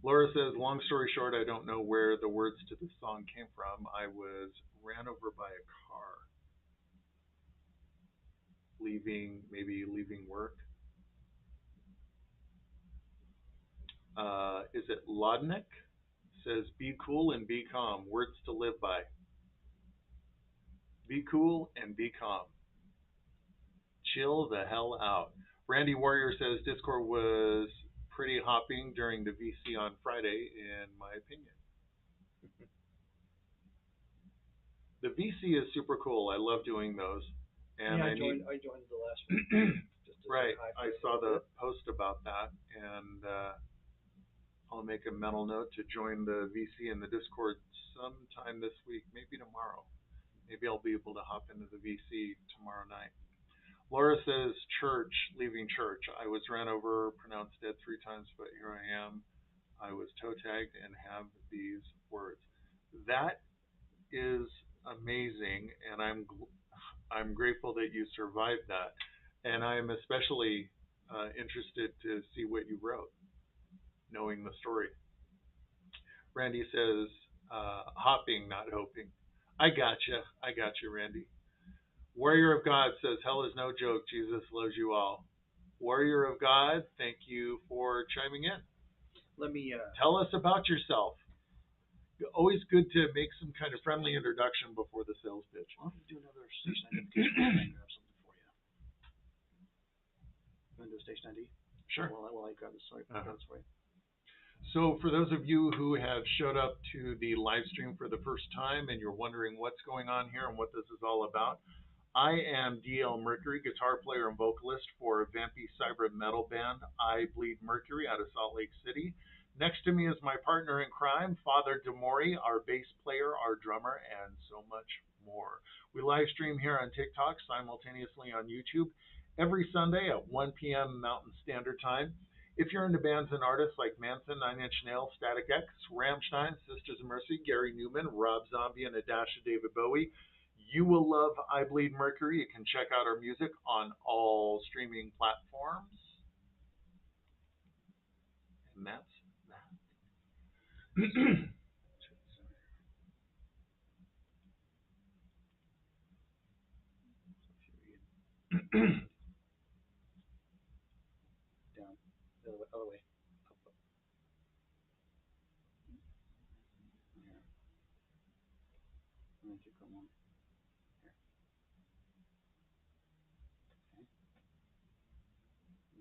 Laura says, long story short, I don't know where the words to the song came from. I was ran over by a car, maybe leaving work. Is it Lodnick? Says, be cool and be calm. Words to live by. Be cool and be calm. Chill the hell out. Randy Warrior says, Discord was pretty hopping during the VC on Friday, in my opinion. The VC is super cool. I love doing those. And yeah, I joined the last one. Right. I saw the post about that, and I'll make a mental note to join the VC and the Discord sometime this week, maybe tomorrow. Maybe I'll be able to hop into the VC tomorrow night. Laura says, church, leaving church. I was ran over, pronounced dead 3 times, but here I am. I was toe tagged and have these words. That is amazing, and I'm grateful that you survived that. And I'm especially interested to see what you wrote, knowing the story. Randy says, hopping, not hoping. I gotcha. I gotcha, Randy. Warrior of God says, hell is no joke. Jesus loves you all. Warrior of God, thank you for chiming in. Let me tell us about yourself. Always good to make some kind of friendly introduction before the sales pitch. Why don't you do another station identification and I grab something for you? You want to do a station ID? Sure. Well, I grab this for you. So for those of you who have showed up to the live stream for the first time and you're wondering what's going on here and what this is all about, I am DL Mercury, guitar player and vocalist for a vampy cyber metal band, I Bleed Mercury, out of Salt Lake City. Next to me is my partner in crime, Father Demori, our bass player, our drummer, and so much more. We live stream here on TikTok, simultaneously on YouTube, every Sunday at 1 p.m. Mountain Standard Time. If you're into bands and artists like Manson, Nine Inch Nails, Static X, Rammstein, Sisters of Mercy, Gary Newman, Rob Zombie, and a dash of David Bowie, you will love I Bleed Mercury. You can check out our music on all streaming platforms. And that's that. Down. The other way. Up. Here. And then keep going on. Here. Okay.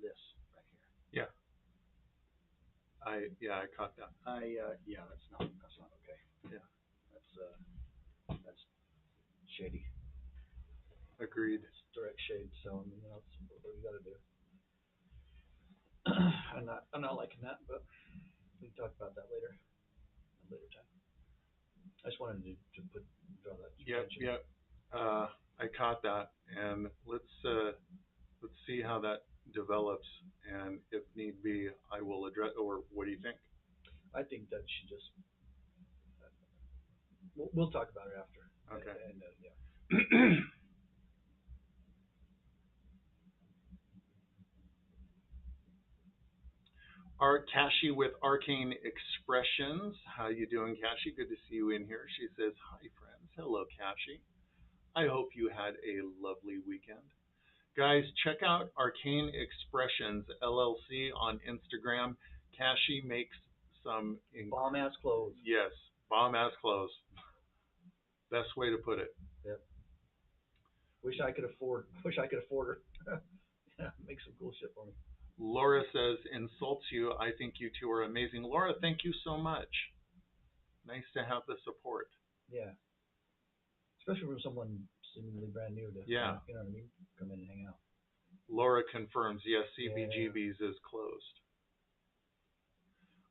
This right here. Yeah. I caught that. Yeah, that's not okay. Yeah. That's shady. Agreed. It's direct shade, so I mean, that's what you got to do. I'm not liking that, but We can talk about that later, at a later time. I just wanted to draw that Yep, attention. yep. I caught that, and let's see how that develops, and if need be, I will address. Or what do you think? I think that should just we'll talk about it after. Okay. And yeah. Art Kashi with Arcane Expressions. How you doing, Kashi? Good to see you in here. She says, "Hi, friends. Hello, Kashi. I hope you had a lovely weekend." Guys, check out Arcane Expressions LLC on Instagram. Kashi makes some Bomb ass clothes. Yes, bomb ass clothes. Best way to put it. Yep. Wish I could afford her. Yeah, make some cool shit for me. Laura says, "Insults you. I think you two are amazing." Laura, thank you so much. Nice to have the support. Yeah. Especially from someone seemingly brand new to, Yeah. you know what I mean? Come in and hang out. Laura confirms, yes, CBGB's is closed.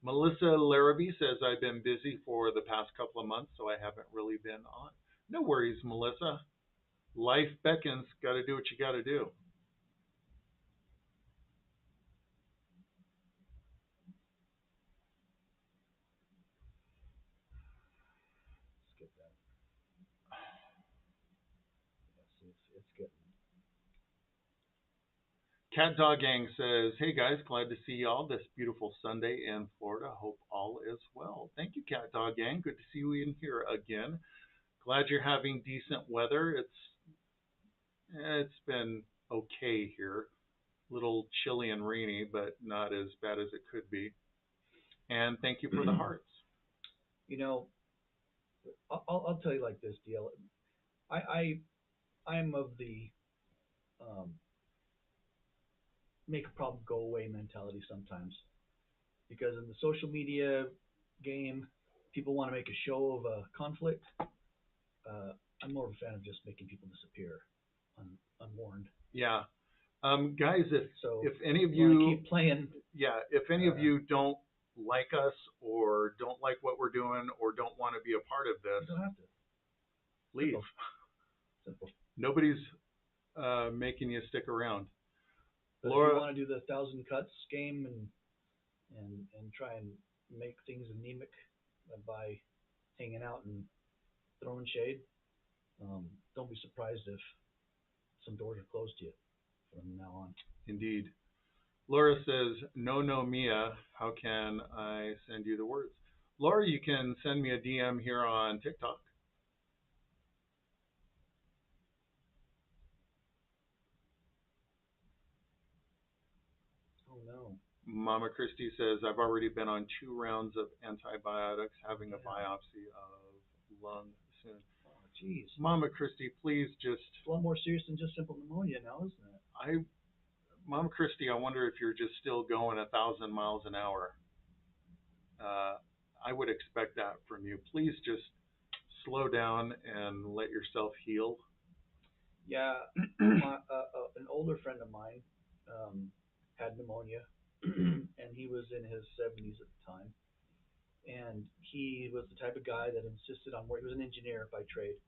Melissa Larrabee says, "I've been busy for the past couple of months, so I haven't really been on." No worries, Melissa. Life beckons. Got to do what you got to do. Skip that. Yes, it's getting. Cat Dog Gang says, "Hey guys, glad to see y'all this beautiful Sunday in Florida. Hope all is well." Thank you, Cat Dog Gang. Good to see you in here again. Glad you're having decent weather. It's been okay here. A little chilly and rainy, but not as bad as it could be. And thank you for the hearts. You know, I'll tell you like this deal. I'm of the um, make a problem go away mentality sometimes, because in the social media game, people want to make a show of a conflict. I'm more of a fan of just making people disappear unwarned. Yeah. Guys, So if any of want to you keep playing, if any of you don't like us or don't like what we're doing or don't want to be a part of you this, don't have to. leave. Simple. Nobody's making you stick around. But Laura, if you want to do the 1,000 cuts game and try and make things anemic by hanging out and throwing shade, don't be surprised if some doors are closed to you from now on. indeed. Laura says, "No, no, Mia. How can I send you the words?" Laura, you can send me a DM here on TikTok. Oh no. Mama Christie says, "I've already been on 2 rounds of antibiotics, having a Yeah. biopsy of lung soon." Oh jeez. Mama Christie, please just. It's a lot more serious than just simple pneumonia now, isn't it? Mama Christie, I wonder if you're just still going 1,000 miles an hour. I would expect that from you. Please just slow down and let yourself heal. Yeah. An older friend of mine had pneumonia, and he was in his 70s at the time. And he was the type of guy that insisted on work. He was an engineer by trade,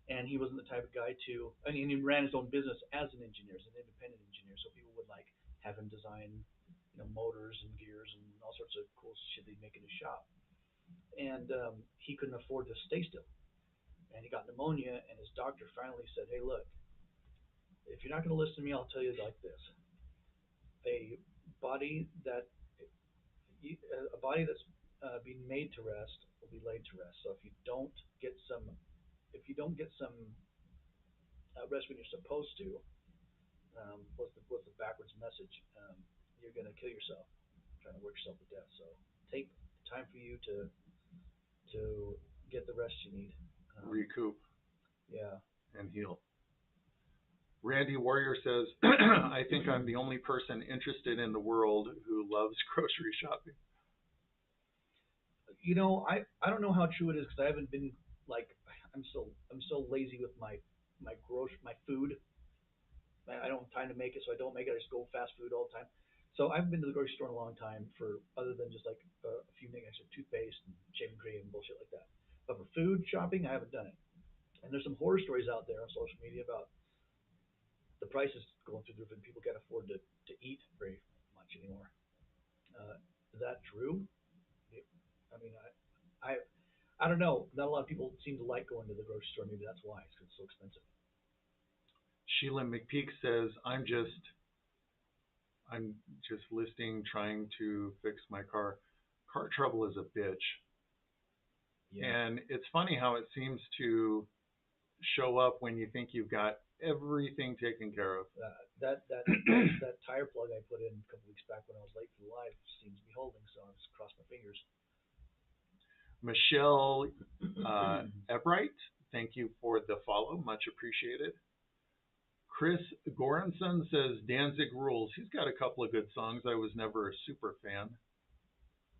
and he wasn't the type of guy to. I mean, he ran his own business as an engineer, as an independent engineer. So people would like have him design, motors and gears and all sorts of cool shit that he'd make in his shop. And he couldn't afford to stay still, and he got pneumonia. And his doctor finally said, "Hey, look, if you're not going to listen to me, I'll tell you like this: a body that a body that's being made to rest will be laid to rest. So if you don't get some rest when you're supposed to, what's the backwards message? You're gonna kill yourself trying to work yourself to death. So take time for you to get the rest you need. Recoup. Yeah. And heal. Randy Warrior says, "I think I'm the only person interested in the world who loves grocery shopping." I don't know how true it is because I haven't been like I'm so lazy with my food. I don't have time to make it, so I don't make it. I just go fast food all the time. So I haven't been to the grocery store in a long time for other than just like a few things, like toothpaste and shaving cream and bullshit like that. But for food shopping, I haven't done it. And there's some horror stories out there on social media about the prices going through the roof and people can't afford to eat very much anymore. Is that true? I mean, I I don't know. Not a lot of people seem to like going to the grocery store. Maybe that's why, because it's so expensive. Sheila McPeak says, I'm just listening, trying to fix my car. Car trouble is a bitch. Yeah. And it's funny how it seems to show up when you think you've got everything taken care of. That tire plug I put in a couple weeks back when I was late for the live seems to be holding, so I just crossed my fingers. Michelle Ebright, thank you for the follow. Much appreciated. Chris Goranson says Danzig rules. He's got a couple of good songs. I was never a super fan.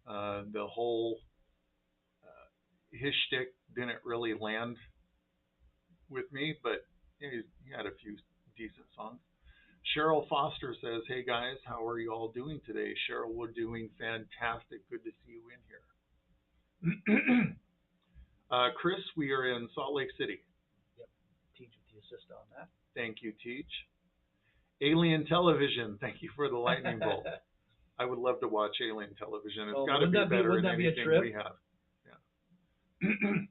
The whole his shtick didn't really land with me, but yeah, he had a few decent songs. Cheryl Foster says, "Hey guys, how are you all doing today?" Cheryl, we're doing fantastic. Good to see you in here. Chris, we are in Salt Lake City. Yep. Teach with the assist on that. Thank you, Teach. Alien Television, thank you for the lightning bolt. I would love to watch Alien Television. It's got to be better than anything we have. Yeah.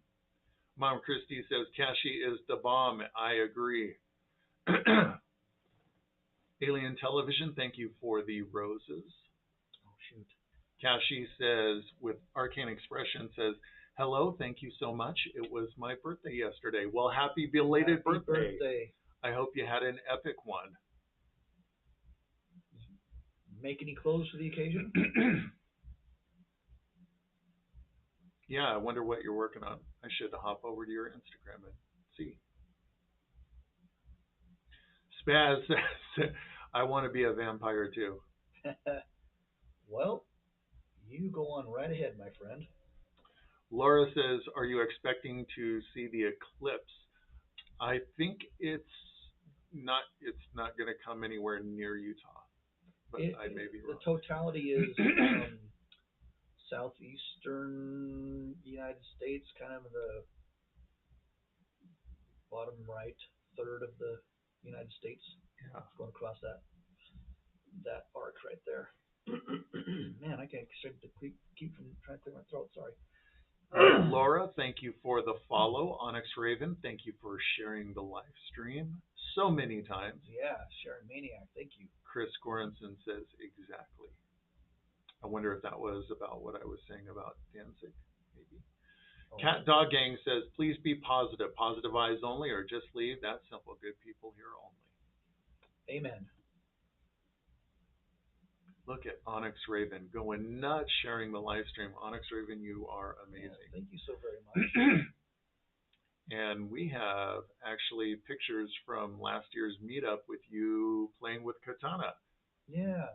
Mom Christie says, Kashi is the bomb. I agree. Alien Television, thank you for the roses. Oh, shoot. Kashi says, with Arcane Expression, says, hello, thank you so much. It was my birthday yesterday. Well, happy belated birthday. I hope you had an epic one. Make any clothes for the occasion? Yeah, I wonder what you're working on. I should hop over to your Instagram and see. Spaz says, I want to be a vampire too. Well, you go on right ahead, my friend. Laura says, are you expecting to see the eclipse? I think it's not going to come anywhere near Utah, but I may be wrong. The totality is southeastern United States, kind of the bottom right third of the United States. Yeah. It's going across that arc right there. Man, I can't keep from trying to clear my throat. Sorry. Laura, thank you for the follow. Onyx Raven, thank you for sharing the live stream so many times. Yeah, Sharon Maniac, thank you. Chris Goranson says exactly. I wonder if that was about what I was saying about Danzig, maybe. Oh. Cat Dog Gang says, please be positive. Positive eyes only, or just leave. That's simple. Good people here only. Amen. Look at Onyx Raven going nuts sharing the live stream. Onyx Raven, you are amazing. Yeah, thank you so very much. And we have actually pictures from last year's meetup with you playing with Katana. Yeah.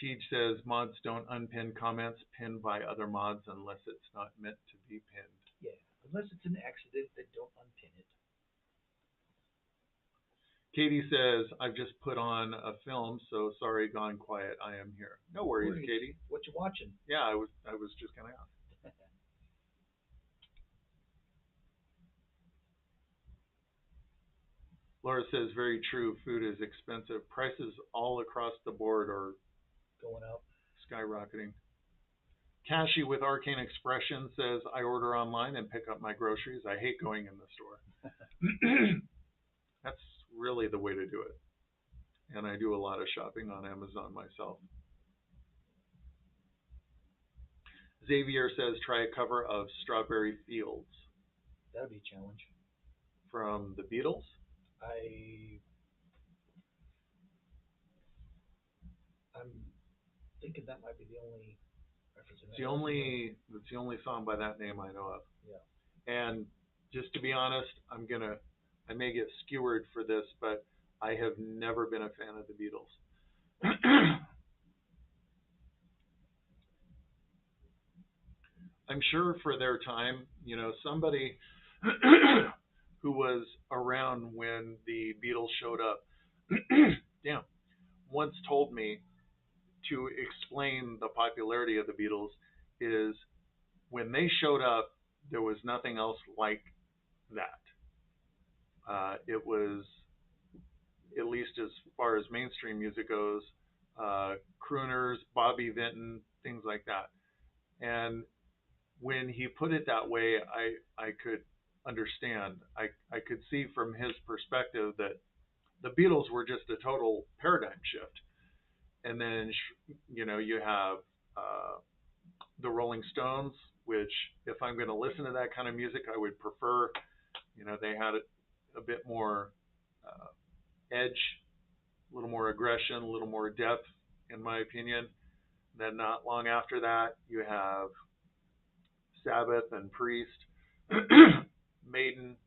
Teej says mods don't unpin comments pinned by other mods unless it's not meant to be pinned. Yeah, unless it's an accident, then don't unpin it. Katie says, I've just put on a film, so sorry, gone quiet. I am here. No worries, Katie. What you watching? Yeah, I was just gonna ask. Laura says, very true. Food is expensive. Prices all across the board are going up, skyrocketing. Kashi with Arcane Expression says, I order online and pick up my groceries. I hate going in the store. That's really the way to do it. And I do a lot of shopping on Amazon myself. Xavier says, try a cover of Strawberry Fields. That'd be a challenge. From the Beatles? I'm thinking that might be the only reference. It's the only song by that name I know of. Yeah. And just to be honest, I may get skewered for this, but I have never been a fan of the Beatles. I'm sure for their time, somebody who was around when the Beatles showed up, damn, once told me to explain the popularity of the Beatles is when they showed up, there was nothing else like that. It was, at least as far as mainstream music goes, crooners, Bobby Vinton, things like that. And when he put it that way, I could understand. I could see from his perspective that the Beatles were just a total paradigm shift. And then, you have the Rolling Stones, which if I'm going to listen to that kind of music, I would prefer, they had a bit more edge, a little more aggression, a little more depth, in my opinion. Then not long after that, you have Sabbath and Priest, Maiden,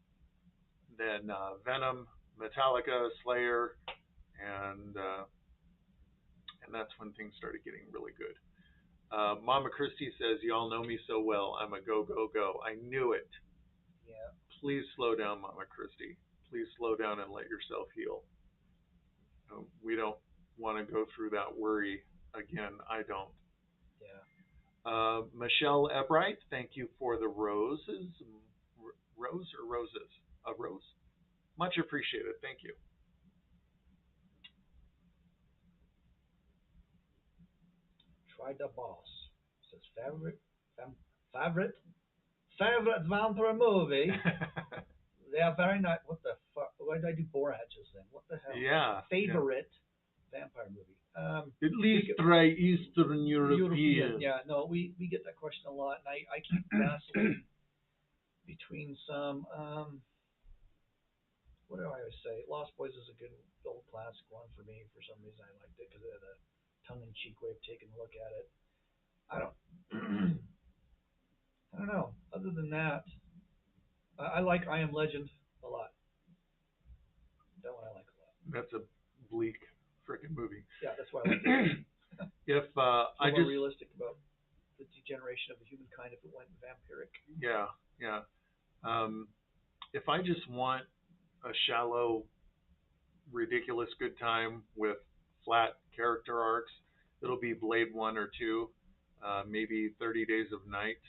then Venom, Metallica, Slayer, and that's when things started getting really good. Mama Christie says, "Y'all know me so well. I'm a go, go, go." I knew it. Yeah. Please slow down, Mama Christie. Please slow down and let yourself heal. We don't want to go through that worry again. I don't. Yeah. Michelle Ebright, thank you for the roses. Rose or roses? A rose? Much appreciated. Thank you. Tried the boss. Says favorite vampire movie. They are very nice. What the fuck? Why did I do Borat just then? What the hell? Yeah. Favorite vampire movie. At least try Eastern European. Yeah, no, we get that question a lot, and I keep vacillating between some. What do I always say? Lost Boys is a good old classic one for me. For some reason, I liked it because it had a tongue-in-cheek way of taking a look at it. I don't. I don't know. Other than that, I like I Am Legend a lot. That one I like a lot. That's a bleak freaking movie. Yeah, that's why I like it. If I more just realistic about the degeneration of the humankind if it went vampiric. Yeah, yeah. If I just want a shallow, ridiculous good time with flat character arcs, it'll be Blade 1 or 2, maybe 30 Days of Night.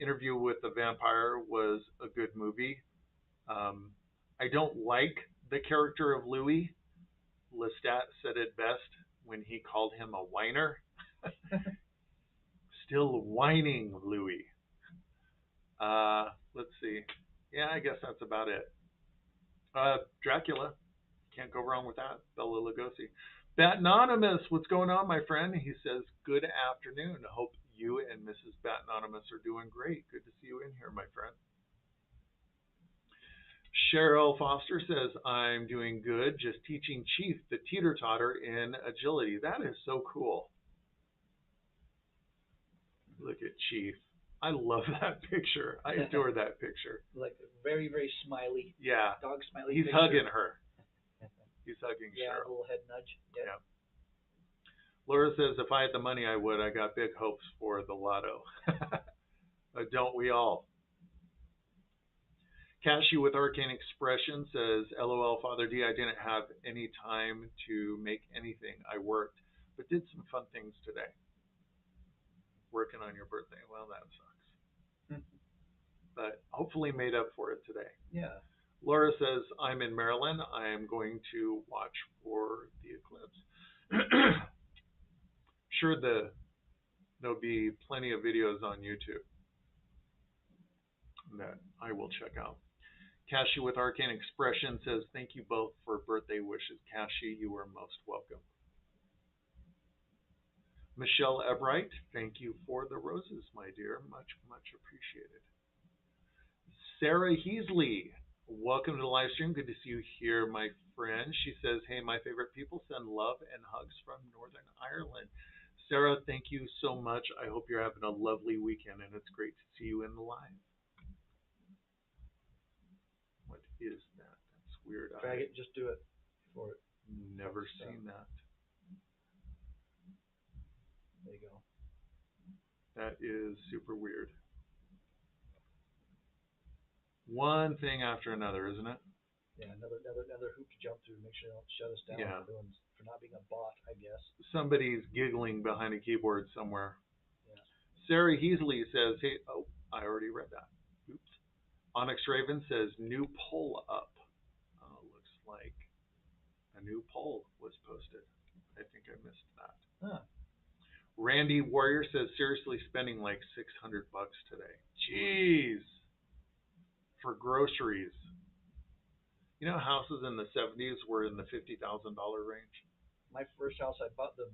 Interview with the Vampire was a good movie. I don't like the character of Louis. Lestat said it best when he called him a whiner. Still whining, Louis. Let's see. Yeah, I guess that's about it. Dracula. Can't go wrong with that. Bela Lugosi. Batnonymous, what's going on, my friend? He says, good afternoon. Hope you and Mrs. Batnonymous are doing great. Good to see you in here, my friend. Cheryl Foster says, I'm doing good. Just teaching Chief the teeter-totter in agility. That is so cool. Look at Chief. I love that picture. I adore that picture. Like very, very smiley. Yeah. Dog smiley. He's picture. hugging her. He's hugging yeah, Cheryl. A little head nudge. Yeah. Laura says, if I had the money, I would. I got big hopes for the lotto. Don't we all? Cashy with Arcane Expression says, LOL, Father D, I didn't have any time to make anything. I worked, but did some fun things today. Working on your birthday. Well, that sucks. But hopefully made up for it today. Yeah. Laura says, I'm in Maryland. I am going to watch for the eclipse. Sure, there'll be plenty of videos on YouTube that I will check out. Kashi with Arcane Expression says, thank you both for birthday wishes. Kashi, you are most welcome. Michelle Ebright, thank you for the roses, my dear. Much, much appreciated. Sarah Heasley, welcome to the live stream. Good to see you here, my friend. She says, hey, my favorite people, send love and hugs from Northern Ireland. Sarah, thank you so much. I hope you're having a lovely weekend, and it's great to see you in the live. What is that? That's weird. Drag it, just do it for it. Never seen that. There you go. That is super weird. One thing after another, isn't it? Yeah, another hoop to jump through. Make sure they don't shut us down Yeah. for not being a bot, I guess. Somebody's giggling behind a keyboard somewhere. Yeah. Sarah Heasley says, "Hey, oh, I already read that. Oops." Onyx Raven says, "New poll up." Looks like a new poll was posted. I think I missed that. Huh. Randy Warrior says, "Seriously, spending like $600 today. Jeez, for groceries. You know, houses in the '70s were in the $50,000 range. My first house, I bought the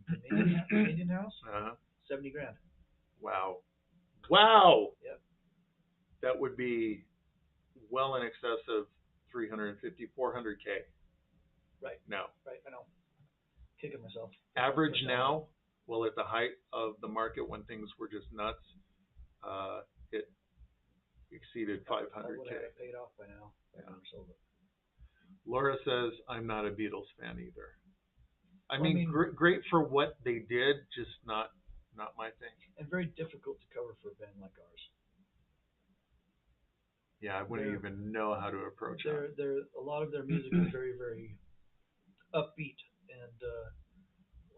Canadian house, Uh-huh. 70 grand. Wow. Wow. Yep. That would be well in excess of 350, 400K. Right. No. Right. I know. Kicking myself. Average now, well, at the height of the market when things were just nuts, it exceeded 500K. I would have paid off by now. Yeah. I never sold it. Laura says, "I'm not a Beatles fan either." I mean, great for what they did, just not my thing. And very difficult to cover for a band like ours. Yeah, I wouldn't even know how to approach it. A lot of their music is very, very upbeat, and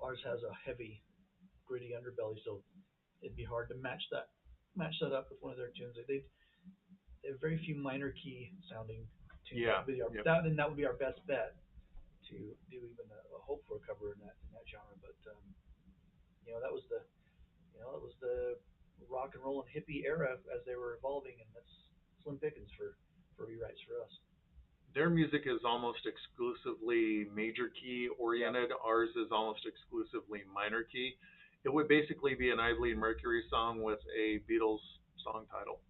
ours has a heavy, gritty underbelly, so it'd be hard to match that up with one of their tunes. They have very few minor key sounding tunes. Yeah. That would be our best bet to do even a hope for a cover in that genre. But that was the rock and roll and hippie era as they were evolving, and that's slim pickings for rewrites for us. Their music is almost exclusively major key oriented. Yeah. Ours is almost exclusively minor key. It would basically be an Isley Mercury song with a Beatles song title.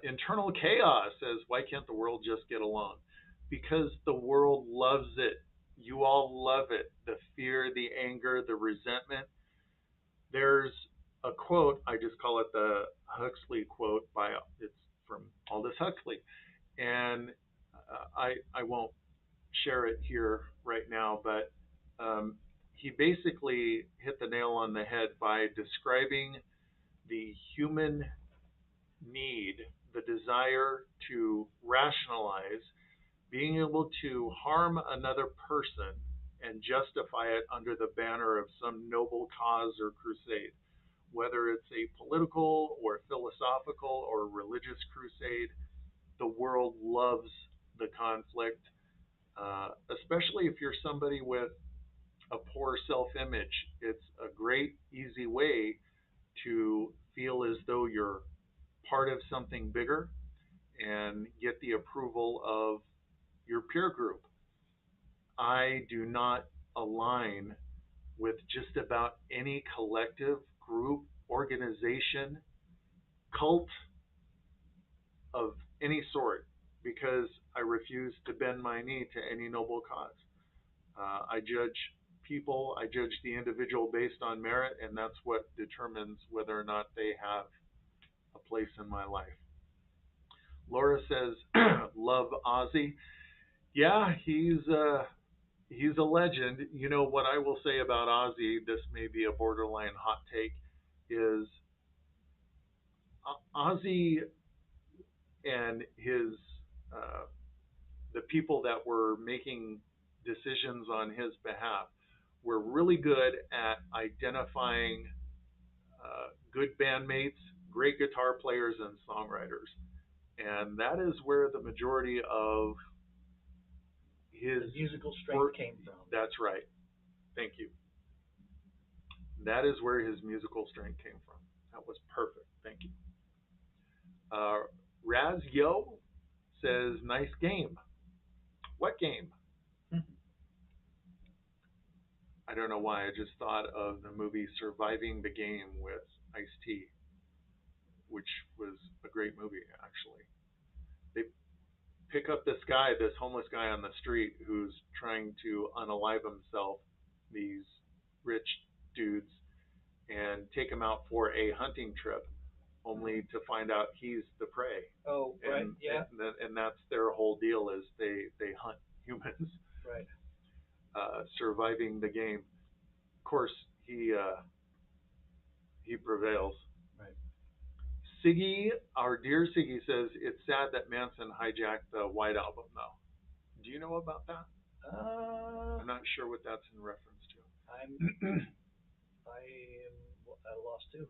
Internal Chaos says, "Why can't the world just get along?" Because the world loves it. You all love it. The fear, the anger, the resentment. There's a quote, I just call it the Huxley quote, it's from Aldous Huxley. And I won't share it here right now, but he basically hit the nail on the head by describing the human need, the desire to rationalize, being able to harm another person and justify it under the banner of some noble cause or crusade, whether it's a political or philosophical or religious crusade. The world loves the conflict, especially if you're somebody with a poor self-image. It's a great, easy way to feel as though you're part of something bigger and get the approval of your peer group. I do not align with just about any collective, group, organization, cult of any sort because I refuse to bend my knee to any noble cause. I judge people, I judge the individual based on merit, and that's what determines whether or not they have a place in my life. Laura says, "Love Ozzy." Yeah, he's a legend. You know what I will say about Ozzy, this may be a borderline hot take, is Ozzy and his the people that were making decisions on his behalf were really good at identifying good bandmates, great guitar players, and songwriters. And that is where the majority of his musical strength came from. That's right. Thank you. That is where his musical strength came from. That was perfect. Thank you. Raz Yo says, "Nice game." What game? I don't know why. I just thought of the movie Surviving the Game with Ice-T, which was a great movie, actually. They pick up this homeless guy on the street who's trying to unalive himself, these rich dudes, and take him out for a hunting trip, only to find out he's the prey. Oh, right, yeah. And that's their whole deal is they hunt humans. Right. Surviving the game. Of course, he he prevails. Right. Siggy, our dear Siggy says it's sad that Manson hijacked the White Album though. Do you know about that? I'm not sure what that's in reference I'm to. I am at a loss too.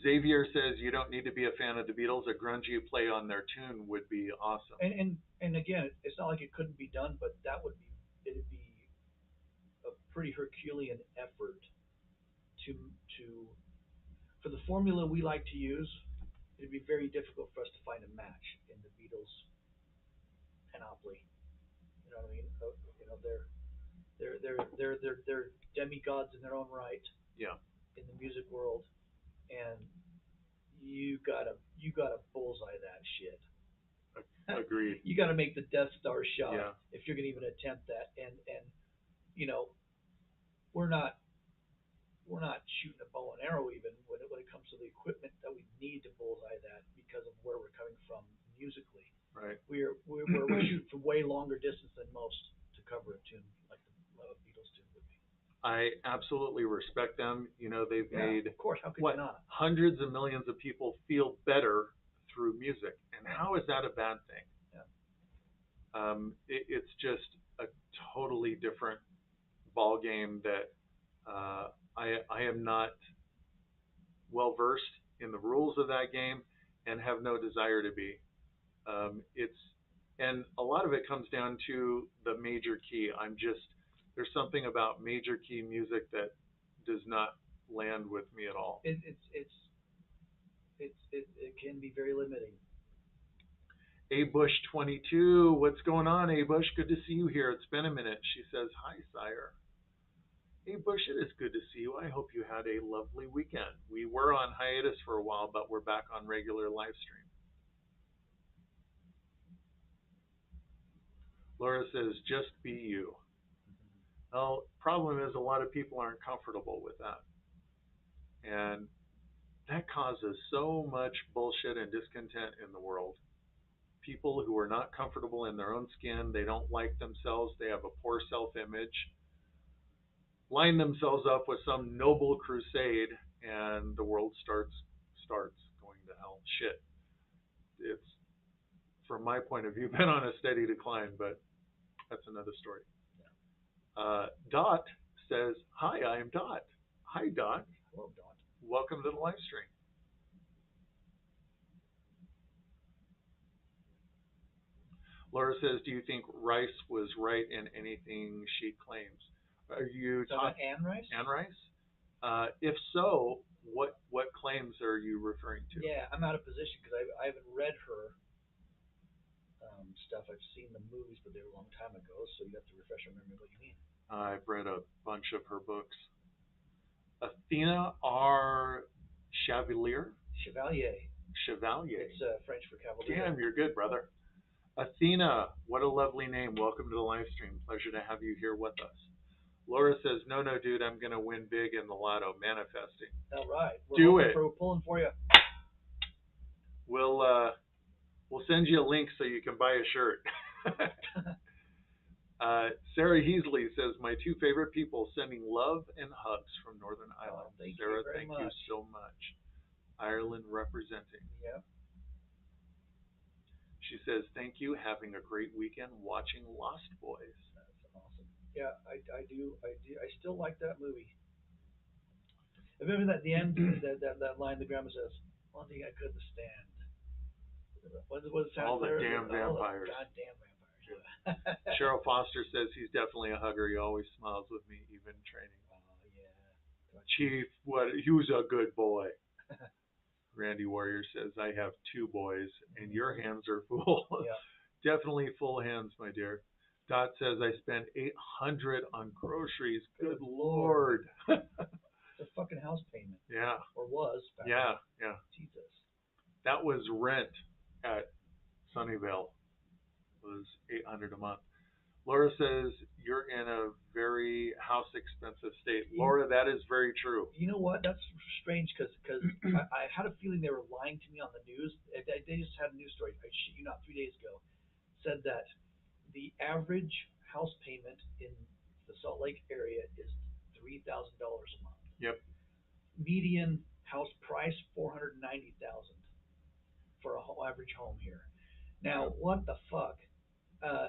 Xavier says you don't need to be a fan of the Beatles. A grungy play on their tune would be awesome. And again, it's not like it couldn't be done, but it'd be a pretty Herculean effort to to for the formula we like to use. It'd be very difficult for us to find a match in the Beatles panoply. You know what I mean? You know, they're demigods in their own right Yeah. in the music world, and you gotta bullseye that shit. Agreed. You got to make the Death Star shot Yeah. if you're gonna even attempt that. And you know, we're not shooting a bow and arrow even when it comes to the equipment that we need to bullseye that because of where we're coming from musically. Right. We're shooting from way longer distance than most to cover a tune like the Beatles tune would be. I absolutely respect them. You know, they've made, of course, how could what, you not? hundreds of millions of people feel better through music. And how is that a bad thing? Yeah. It's just a totally different ball game that I am not well versed in the rules of that game and have no desire to be. It's and a lot of it comes down to the major key. There's something about major key music that does not land with me at all. It can be very limiting. A Bush 22, what's going on, A Bush? Good to see you here. It's been a minute. She says, hi, sire. A Bush, it is good to see you. I hope you had a lovely weekend. We were on hiatus for a while, but we're back on regular live stream. Laura says, just be you. Well, problem is a lot of people aren't comfortable with that. And that causes so much bullshit and discontent in the world. People who are not comfortable in their own skin, they don't like themselves, they have a poor self-image, line themselves up with some noble crusade, and the world starts going to hell. Shit. It's, from my point of view, been on a steady decline, but that's another story. Dot says, hi, I am Dot. Hi, Dot. Hello, Dot. Welcome to the live stream. Laura says, do you think Rice was right in anything she claims? Are you talking Anne Rice? Anne Rice? If so, what claims are you referring to? Yeah, I'm out of position because I haven't read her stuff. I've seen the movies, but they were a long time ago, so you have to refresh my memory what you mean. I've read a bunch of her books. Athena R. Chevalier. It's French for cavalier. Damn, you're good, brother. Athena, what a lovely name. Welcome to the live stream. Pleasure to have you here with us. Laura says, no, dude, I'm going to win big in the lotto. Manifesting. All right. We're pulling for you. We'll send you a link so you can buy a shirt. Sarah Heasley says, my two favorite people sending love and hugs from Northern Ireland. Sarah, thank you so much. Ireland representing. Yep. She says, thank you. Having a great weekend watching Lost Boys. That's awesome. Yeah, I do. I still like that movie. I remember that at the end, that line the grandma says, one thing I couldn't stand. All the damn vampires. Goddamn vampires. Yeah. Cheryl Foster says he's definitely a hugger. He always smiles with me, even training. Yeah. Chief, he was a good boy. Randy Warrior says, I have two boys, and your hands are full. Yeah. Definitely full hands, my dear. Dot says, I spent $800 on groceries. Good Lord. It's a fucking house payment. Yeah. Or was. Yeah. Jesus. That was rent at Sunnyvale. It was $800 a month. Laura says, you're in a very house expensive state. Laura, that is very true. You know what? That's strange because I had a feeling they were lying to me on the news. They just had a news story, I shit you not, 3 days ago, said that the average house payment in the Salt Lake area is $3,000 a month. Yep. median house price 490,000 for a average home here. Now, what the fuck? Uh,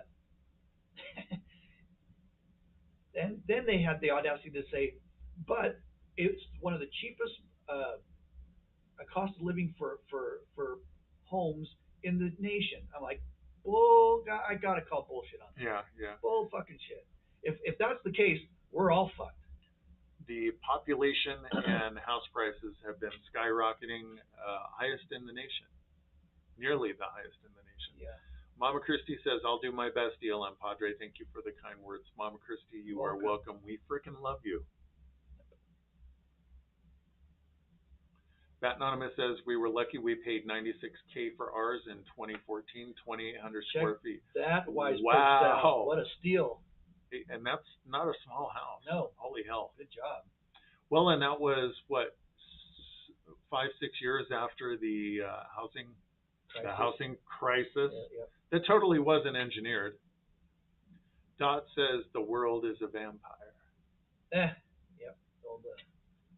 then they had the audacity to say, but it's one of the cheapest cost of living for homes in the nation. I'm like, bull. I gotta call bullshit on that. Yeah, yeah. Bull fucking shit. If that's the case, we're all fucked. The population and house prices have been skyrocketing, highest in the nation, nearly the highest in the nation. Yeah. Mama Christie says, I'll do my best, DLM Padre. Thank you for the kind words. Mama Christie, you are welcome. We freaking love you. Bat Anonymous says, we were lucky we paid $96K for ours in 2014, 2,800 square feet. That wise wow. What a steal. And that's not a small house. No. Holy hell. Good job. Well, and that was, what, 5-6 years after the housing crisis. Yeah. That totally wasn't engineered. Dot says the world is a vampire. Yep.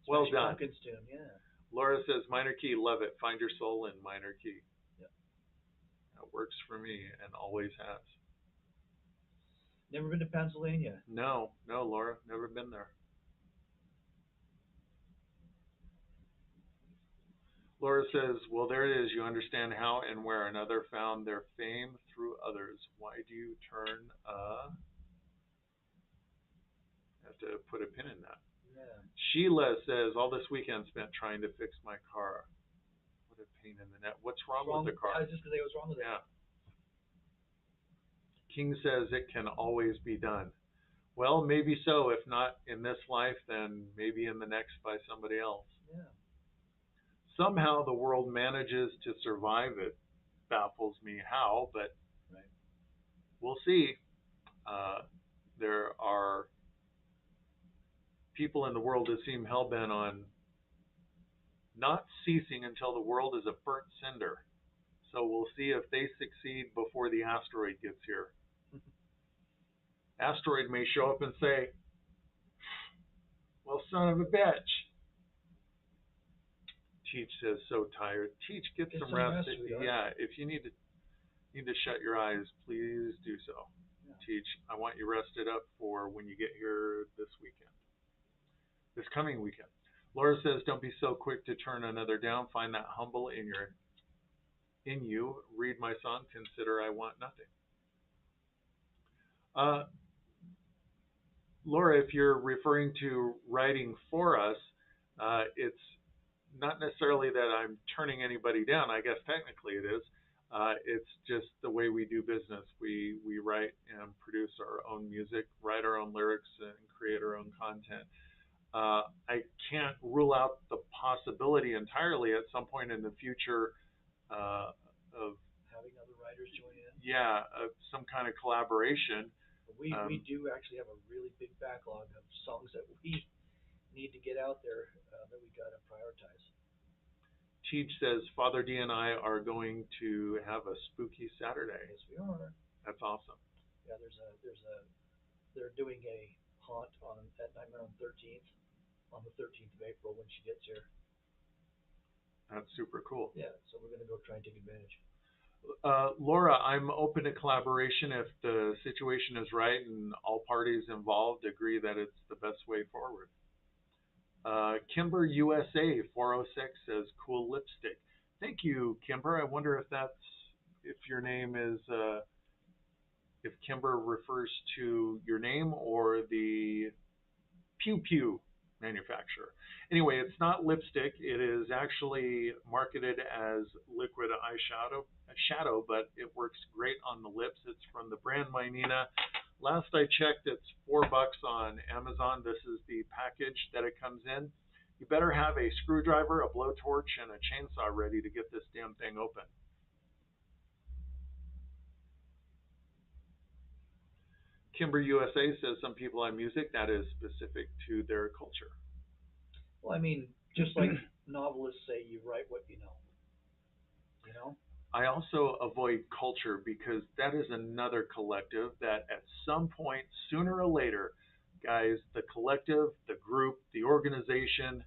Well done. Tune, yeah. Laura says minor key, love it. Find your soul in minor key. Yep. That works for me and always has. Never been to Pennsylvania. No, Laura, never been there. Laura says, well, there it is. You understand how and where another found their fame through others. Why do you turn have to put a pin in that. Yeah. Sheila says, all this weekend spent trying to fix my car. What a pain in the neck. What's wrong with the car? I was just going to say what's wrong with it. Yeah. King says it can always be done. Well, maybe so. If not in this life, then maybe in the next by somebody else. Yeah. Somehow the world manages to survive it. Baffles me how, but right. We'll see. There are people in the world that seem hell-bent on not ceasing until the world is a burnt cinder. So we'll see if they succeed before the asteroid gets here. Asteroid may show up and say, well, son of a bitch. Teach says, so tired. Teach, get some rest. Yeah, if you need to shut your eyes, please do so. Yeah. Teach, I want you rested up for when you get here this coming weekend. Laura says, don't be so quick to turn another down. Find that humble in you. Read my song, Consider I Want Nothing. Laura, if you're referring to writing for us, it's not necessarily that I'm turning anybody down. I guess technically it is. It's just the way we do business. We write and produce our own music, write our own lyrics, and create our own content. I can't rule out the possibility entirely at some point in the future of having other writers join in. Yeah, some kind of collaboration. We do actually have a really big backlog of songs that we need to get out there that we got to prioritize. Teach says Father D and I are going to have a spooky Saturday. Yes, we are. That's awesome. Yeah, they're doing a haunt at Nightmare on 13th of April when she gets here. That's super cool. Yeah, so we're going to go try and take advantage. Laura, I'm open to collaboration if the situation is right and all parties involved agree that it's the best way forward. Kimber USA 406 says cool lipstick. Thank you, Kimber. I wonder if your name is if Kimber refers to your name or the Pew Pew manufacturer. Anyway, it's not lipstick. It is actually marketed as liquid eyeshadow, but it works great on the lips. It's from the brand Mynina. Last I checked, it's $4 on Amazon. This is the package that it comes in. You better have a screwdriver, a blowtorch, and a chainsaw ready to get this damn thing open. Kimber USA says some people have music that is specific to their culture. Well, I mean, just like novelists say, you write what you know. You know? I also avoid culture because that is another collective that at some point, sooner or later, guys, the collective, the group, the organization,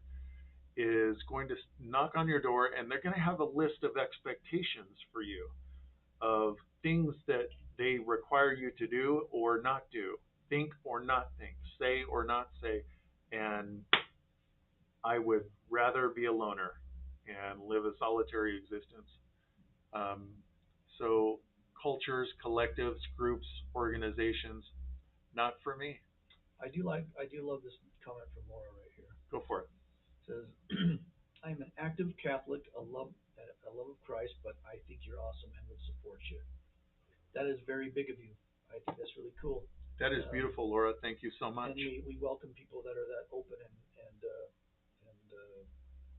is going to knock on your door, and they're going to have a list of expectations for you of things that they require you to do or not do, think or not think, say or not say. And I would rather be a loner and live a solitary existence. Um, so, cultures, collectives, groups, organizations, not for me. I do love this comment from Laura right here. Go for it. It says, "I am an active Catholic, a love of Christ, but I think you're awesome and would support you." That is very big of you. I think that's really cool. That is beautiful, Laura. Thank you so much. And we welcome people that are that open and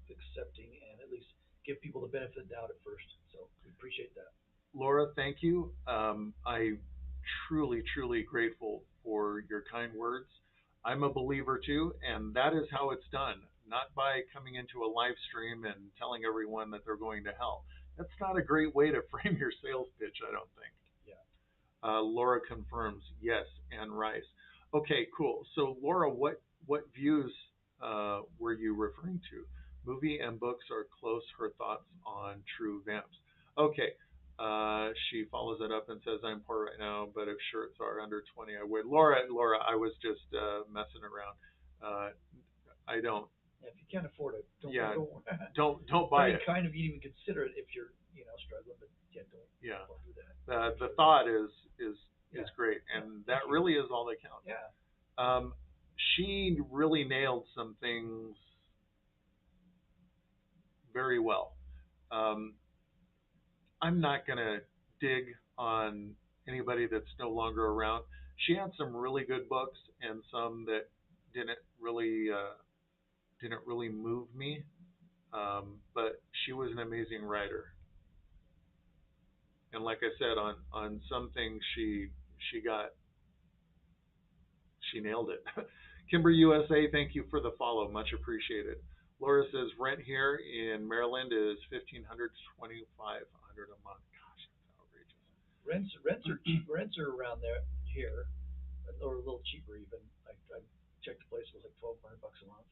accepting, and at least give people the benefit of the doubt at first. So we appreciate that. Laura, thank you. I truly, truly grateful for your kind words. I'm a believer too, and that is how it's done. Not by coming into a live stream and telling everyone that they're going to hell. That's not a great way to frame your sales pitch, I don't think. Laura confirms yes, and Rice. Okay, cool. So Laura, what views were you referring to? Movie and books are close. Her thoughts on true vamps. Okay. She follows it up and says, "I'm poor right now, but if shirts are under 20, I would." Laura, I was just messing around. I don't. Yeah, if you can't afford it, don't buy it. Kind of even consider it if you're struggling, but don't do that. The thought is great, and that really is all that counts. Yeah. She really nailed some things very well. I'm not gonna dig on anybody that's no longer around. She had some really good books and some that didn't really move me. But she was an amazing writer, and like I said, on some things she nailed it. Kimber USA, thank you for the follow, much appreciated. Laura says rent here in Maryland is $1,500 to $2,500 a month. Gosh, that's outrageous. Rents are cheap. Rents are around there here, or a little cheaper even. I checked the place; it was like $1,200 a month.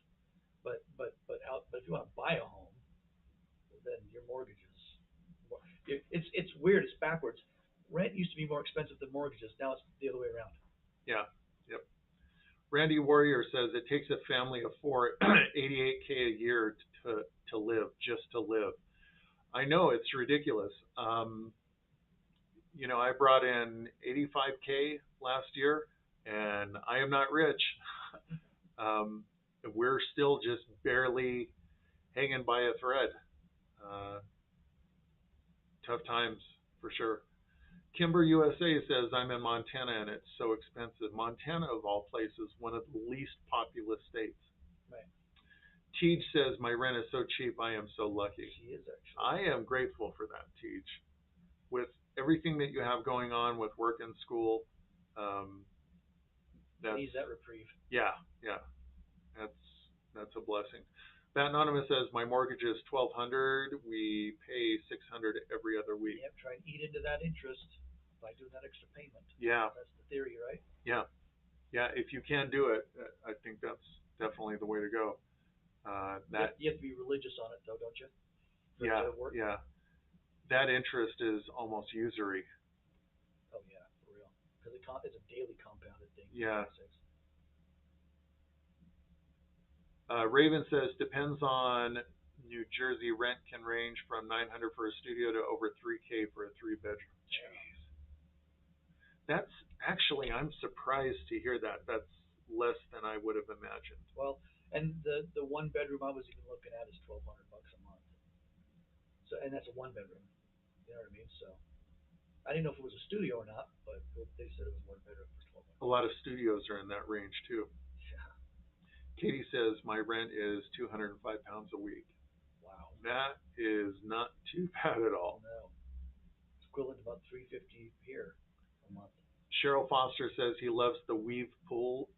But if you want to buy a home, then your mortgage is. It's weird. It's backwards. Rent used to be more expensive than mortgages. Now it's the other way around. Yeah. Yep. Randy Warrior says it takes a family of four, $88K a year to live, just to live. I know it's ridiculous. I brought in 85K last year, and I am not rich. We're still just barely hanging by a thread. Tough times for sure. Kimber USA says I'm in Montana and it's so expensive. Montana, of all places, one of the least populous states. Right. Teej says my rent is so cheap. I am so lucky. She is actually. I am grateful for that, Teej. With everything that you have going on with work and school, needs that reprieve. Yeah. That's a blessing. Bat Anonymous says my mortgage is $1,200. We pay $600 every other week. Yep, try and eat into that interest by doing that extra payment. Yeah. That's the theory, right? Yeah. If you can do it, I think that's definitely the way to go. You have to be religious on it, though, don't you? Yeah. That interest is almost usury. Oh yeah, for real. Because it's a daily compounded thing. Yeah. Raven says depends on New Jersey. Rent can range from $900 for a studio to over $3K for a 3-bedroom. Jeez. That's actually, I'm surprised to hear that. That's less than I would have imagined. Well, and the 1-bedroom I was even looking at is $1,200 a month. So, and that's a 1-bedroom. You know what I mean? So, I didn't know if it was a studio or not, but they said it was 1-bedroom for $1,200. A lot of studios are in that range too. Katie says my rent is 205 pounds a week. Wow. That is not too bad at all. No. It's equivalent to about $350 here a month. Cheryl Foster says he loves the weave poles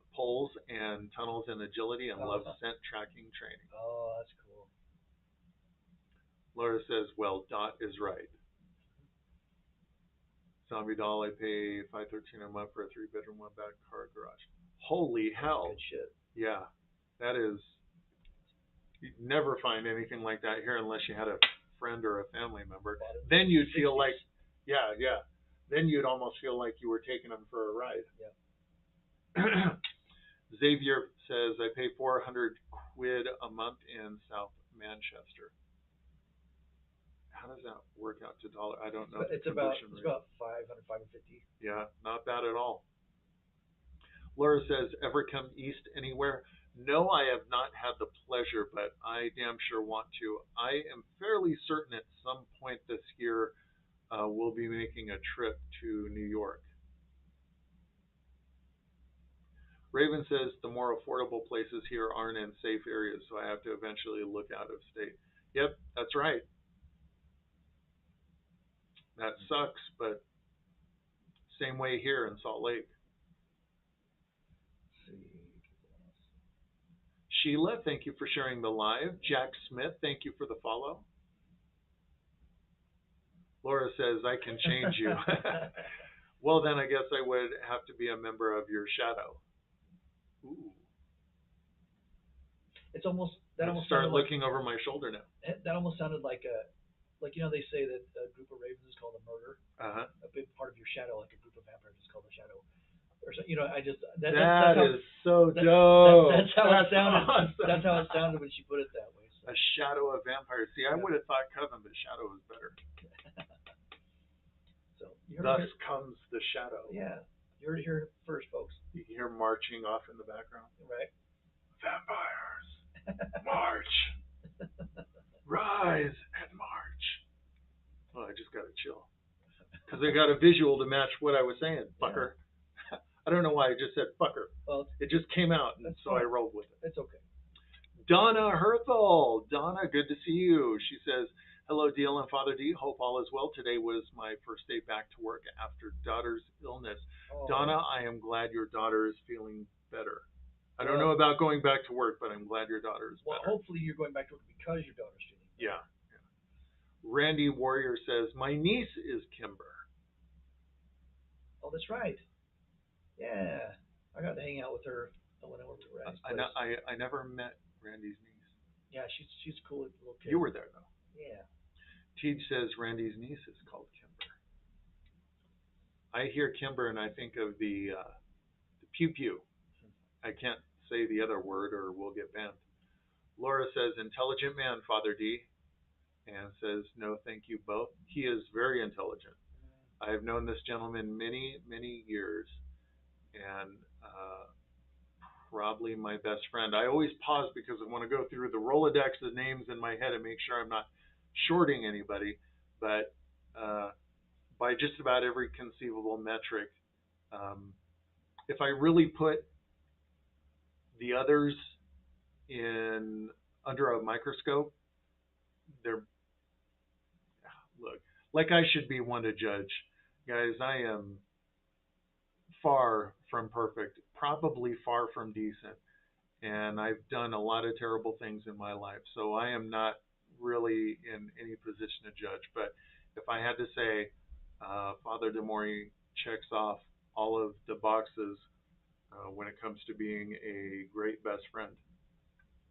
and tunnels and agility and loves scent tracking training. Oh, that's cool. Laura says, well, Dot is right. Zombie Doll, I pay $513 a month for a 3-bedroom, 1-bath car garage. Holy hell. Good shit. Yeah. That is, You'd never find anything like that here unless you had a friend or a family member. Bought it in Then the you'd feel 60s. like, yeah. Then you'd almost feel like you were taking them for a ride. Yeah. Xavier says, I pay 400 quid a month in South Manchester. How does that work out to dollar? I don't know. It's about 500, 550. Yeah, not bad at all. Laura says, ever come east anywhere? No, I have not had the pleasure, but I damn sure want to. I am fairly certain at some point this year we'll be making a trip to New York. Raven says the more affordable places here aren't in safe areas, so I have to eventually look out of state. Yep, that's right. That sucks, but same way here in Salt Lake. Sheila, thank you for sharing the live. Jack Smith, thank you for the follow. Laura says, I can change you. Well, then I guess I would have to be a member of your shadow. Ooh. It's almost that almost start looking over my shoulder now. That almost sounded like they say that a group of ravens is called a murder. Uh-huh. A big part of your shadow, like a group of vampires, is called a shadow. Or so, I just that's so dope. That's how it sounded. Awesome. That's how it sounded when she put it that way. So. A shadow of vampires. See, I would have thought coven, but shadow is better. So thus comes the shadow. Yeah, you heard it here first, folks. You can hear marching off in the background. Right. Vampires, march, rise and march. Well, I just got to chill because I got a visual to match what I was saying, fucker. Yeah. I don't know why I just said fucker. Well, it just came out, and so I rolled with it. It's okay. Donna Herthel. Donna, good to see you. She says, hello, DL and Father D. Hope all is well. Today was my first day back to work after daughter's illness. Oh. Donna, I am glad your daughter is feeling better. I don't know about going back to work, but I'm glad your daughter is better. Well, hopefully you're going back to work because your daughter's feeling better. Yeah. Randy Warrior says, my niece is Kimber. Oh, that's right. Yeah. I got to hang out with her when I worked at Randy's place. I never met Randy's niece. Yeah, she's a cool little kid. You were there, though. Yeah. Teej says Randy's niece is called Kimber. I hear Kimber and I think of the pew pew. I can't say the other word or we'll get banned. Laura says, intelligent man, Father D. And says, no, thank you both. He is very intelligent. I have known this gentleman many, many years. And probably my best friend. I always pause because I want to go through the Rolodex of names in my head and make sure I'm not shorting anybody. But by just about every conceivable metric, if I really put the others in under a microscope, they're look like I should be one to judge. Guys, I am far from perfect, probably far from decent, and I've done a lot of terrible things in my life, so I am not really in any position to judge. But if I had to say, Father DeMori checks off all of the boxes when it comes to being a great best friend.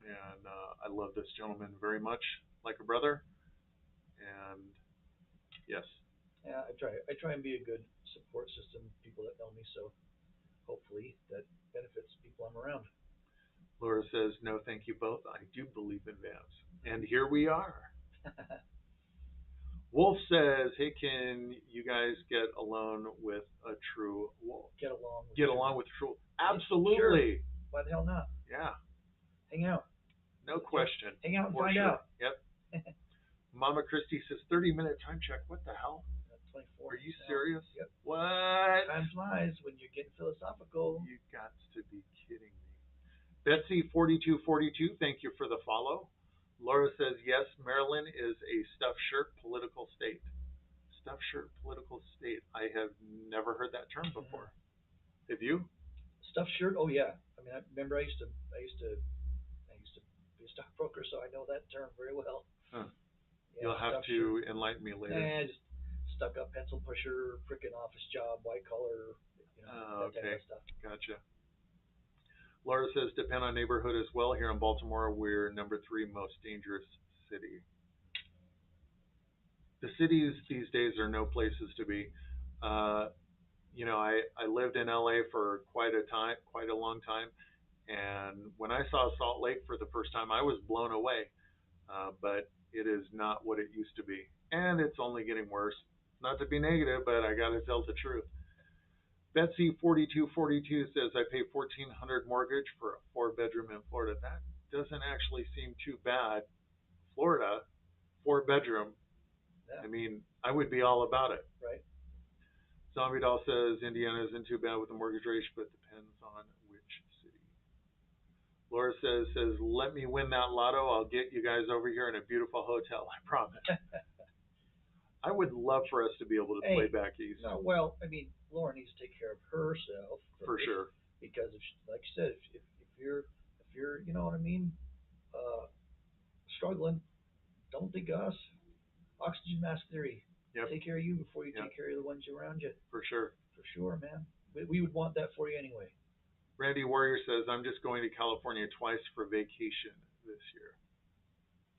And I love this gentleman very much, like a brother. And yes. Yeah, I try and be a good support system, people that know me, so hopefully that benefits people I'm around. Laura says, no, thank you both. I do believe in Vance. And here we are. Wolf says, hey, can you guys get along with a true wolf? Get along with a true wolf. Absolutely. Sure. Why the hell not? Yeah. Hang out. No question. Hang out and find out. Yep. Mama Christie says, 30-minute time check. What the hell? 24. Are you serious? Yep. What? Time flies when you're getting philosophical. You got to be kidding me. Betsy4242, thank you for the follow. Laura says, yes, Maryland is a stuffed shirt political state. Stuffed shirt political state. I have never heard that term before. Have you? Stuffed shirt? Oh yeah. I mean, I remember I used to be a stockbroker, so I know that term very well. Huh. Yeah, you'll have to enlighten me later. Just stuck up pencil pusher, frickin' office job, white collar, that type of stuff. Gotcha. Laura says, depend on neighborhood as well. Here in Baltimore, we're number 3 most dangerous city. The cities these days are no places to be. Uh, I lived in LA for quite a long time. And when I saw Salt Lake for the first time, I was blown away. But it is not what it used to be. And it's only getting worse. Not to be negative, but I got to tell the truth. Betsy4242 says, I pay $1,400 mortgage for a 4-bedroom in Florida. That doesn't actually seem too bad. Florida, 4-bedroom. Yeah. I mean, I would be all about it. Right. Zombie Doll says Indiana isn't too bad with the mortgage rate, but depends on which city. Laura says, let me win that lotto. I'll get you guys over here in a beautiful hotel. I promise. I would love for us to be able to play back east. No, well, I mean, Laura needs to take care of herself For sure. Because if she, like you said, if you're you know what I mean, struggling, don't think of us. Oxygen mask theory. Yep. Take care of you before you take care of the ones around you. For sure. For sure, man. We would want that for you anyway. Randy Warrior says, I'm just going to California twice for vacation this year.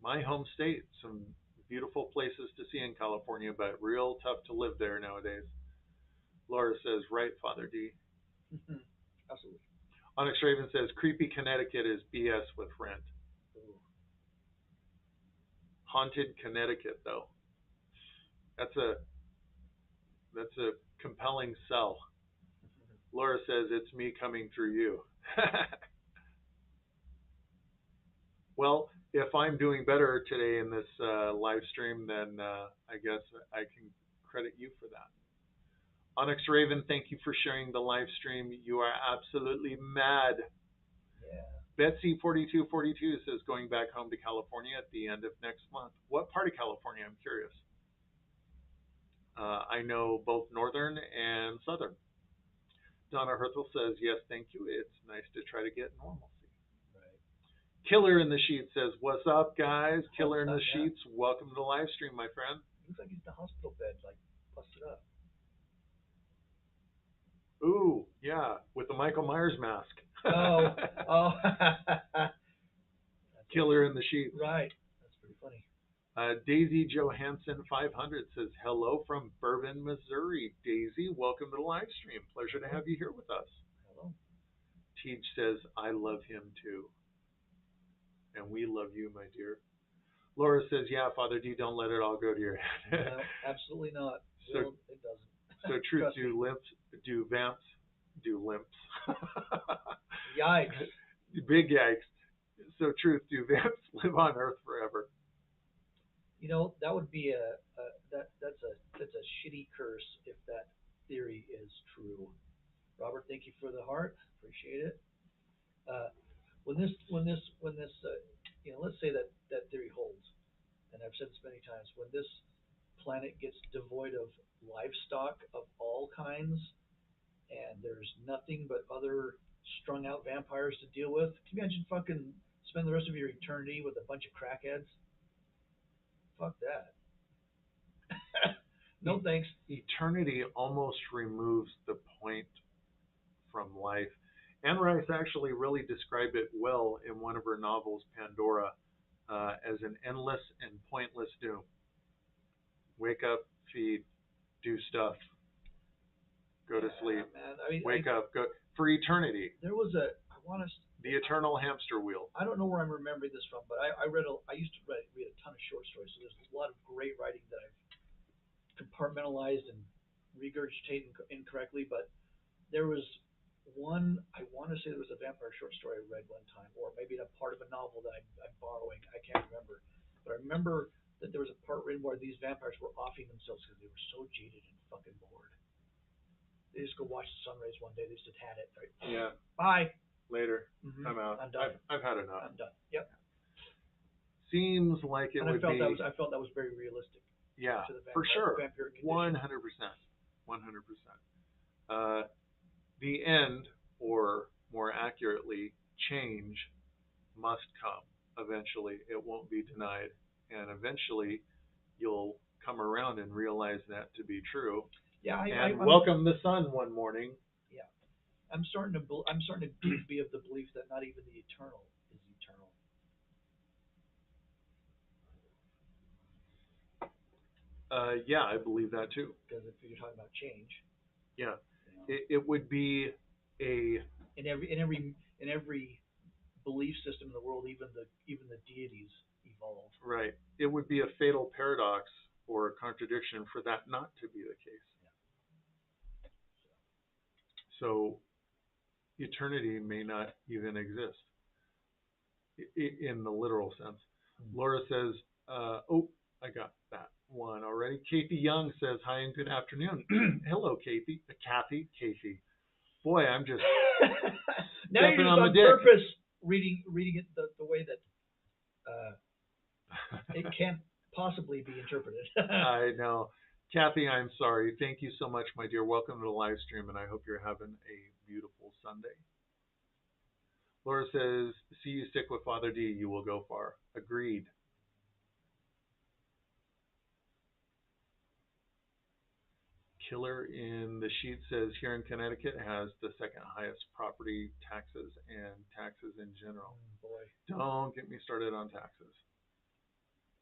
My home state, some beautiful places to see in California, but real tough to live there nowadays. Laura says, right, Father D. Absolutely. Onyx Raven says, creepy Connecticut is BS with rent. Ooh. Haunted Connecticut, though. That's a compelling sell. Laura says, it's me coming through you. Well, if I'm doing better today in this live stream, then I guess I can credit you for that. Onyx Raven, thank you for sharing the live stream. You are absolutely mad. Yeah. Betsy4242 says going back home to California at the end of next month. What part of California? I'm curious. I know both northern and southern. Donna Herthel says, yes, thank you. It's nice to try to get normalcy. Right. Killer in the Sheets says, what's up, guys? Killer in the Sheets, welcome to the live stream, my friend. Looks like he's in the hospital bed, like busted up. Ooh, yeah, with the Michael Myers mask. Oh. Killer in the Sheets. Right. That's pretty funny. Daisy Johansson 500 says, hello from Bourbon, Missouri. Daisy, welcome to the live stream. Pleasure to have you here with us. Hello. Teach says, I love him too. And we love you, my dear. Laura says, yeah, Father D, don't let it all go to your head. No, absolutely not. So, well, it doesn't. So truth, do vamps, do limps. Yikes. Big yikes. So truth, do vamps live on Earth forever? You know, that would be that's a shitty curse if that theory is true. Robert, thank you for the heart. Appreciate it. When this let's say that theory holds, and I've said this many times, when this planet gets devoid of livestock of all kinds, and there's nothing but other strung out vampires to deal with, can you imagine fucking spend the rest of your eternity with a bunch of crackheads? Fuck that. No thanks. Eternity almost removes the point from life. Anne Rice actually really described it well in one of her novels, Pandora, as an endless and pointless doom. Wake up, feed, do stuff, go to sleep, wake up, go for eternity. There was the eternal hamster wheel. I don't know where I'm remembering this from, but I used to read a ton of short stories, so there's a lot of great writing that I've compartmentalized and regurgitated incorrectly, but there was one, I want to say there was a vampire short story I read one time, or maybe a part of a novel that I'm borrowing, I can't remember, but I remember that there was a part written where these vampires were offing themselves because they were so jaded and fucking bored. They just go watch the sunrise one day, they just had it, right? Yeah. Bye. Later. I'm out. I'm done. I've had enough. I'm done. Yep. Seems like it would be. I felt that was very realistic. Yeah, for sure. 100%. 100%. The end, or more accurately, change must come eventually. It won't be denied. And eventually, you'll come around and realize that to be true. Yeah. Welcome the sun one morning. Yeah. I'm starting to be of the belief that not even the eternal is eternal. Yeah, I believe that too. Because if you're talking about change, Yeah, you know, it would be a in every belief system in the world, even the deities evolve. right. It would be a fatal paradox or a contradiction for that not to be the case. So eternity may not even exist in the literal sense. Laura says, oh, I got that one already. Kathy Young says, hi and good afternoon. Hello, Kathy. Kathy. Boy, I'm just now you're stepping just on on the dick. purpose reading it the way that it can't possibly be interpreted. I know. Kathy, I'm sorry. Thank you so much, my dear. Welcome to the live stream, and I hope you're having a beautiful Sunday. Laura says, see you stick with Father D. You will go far. Agreed. Killer in the sheet says here in Connecticut has the second highest property taxes and taxes in general. Boy. Don't get me started on taxes.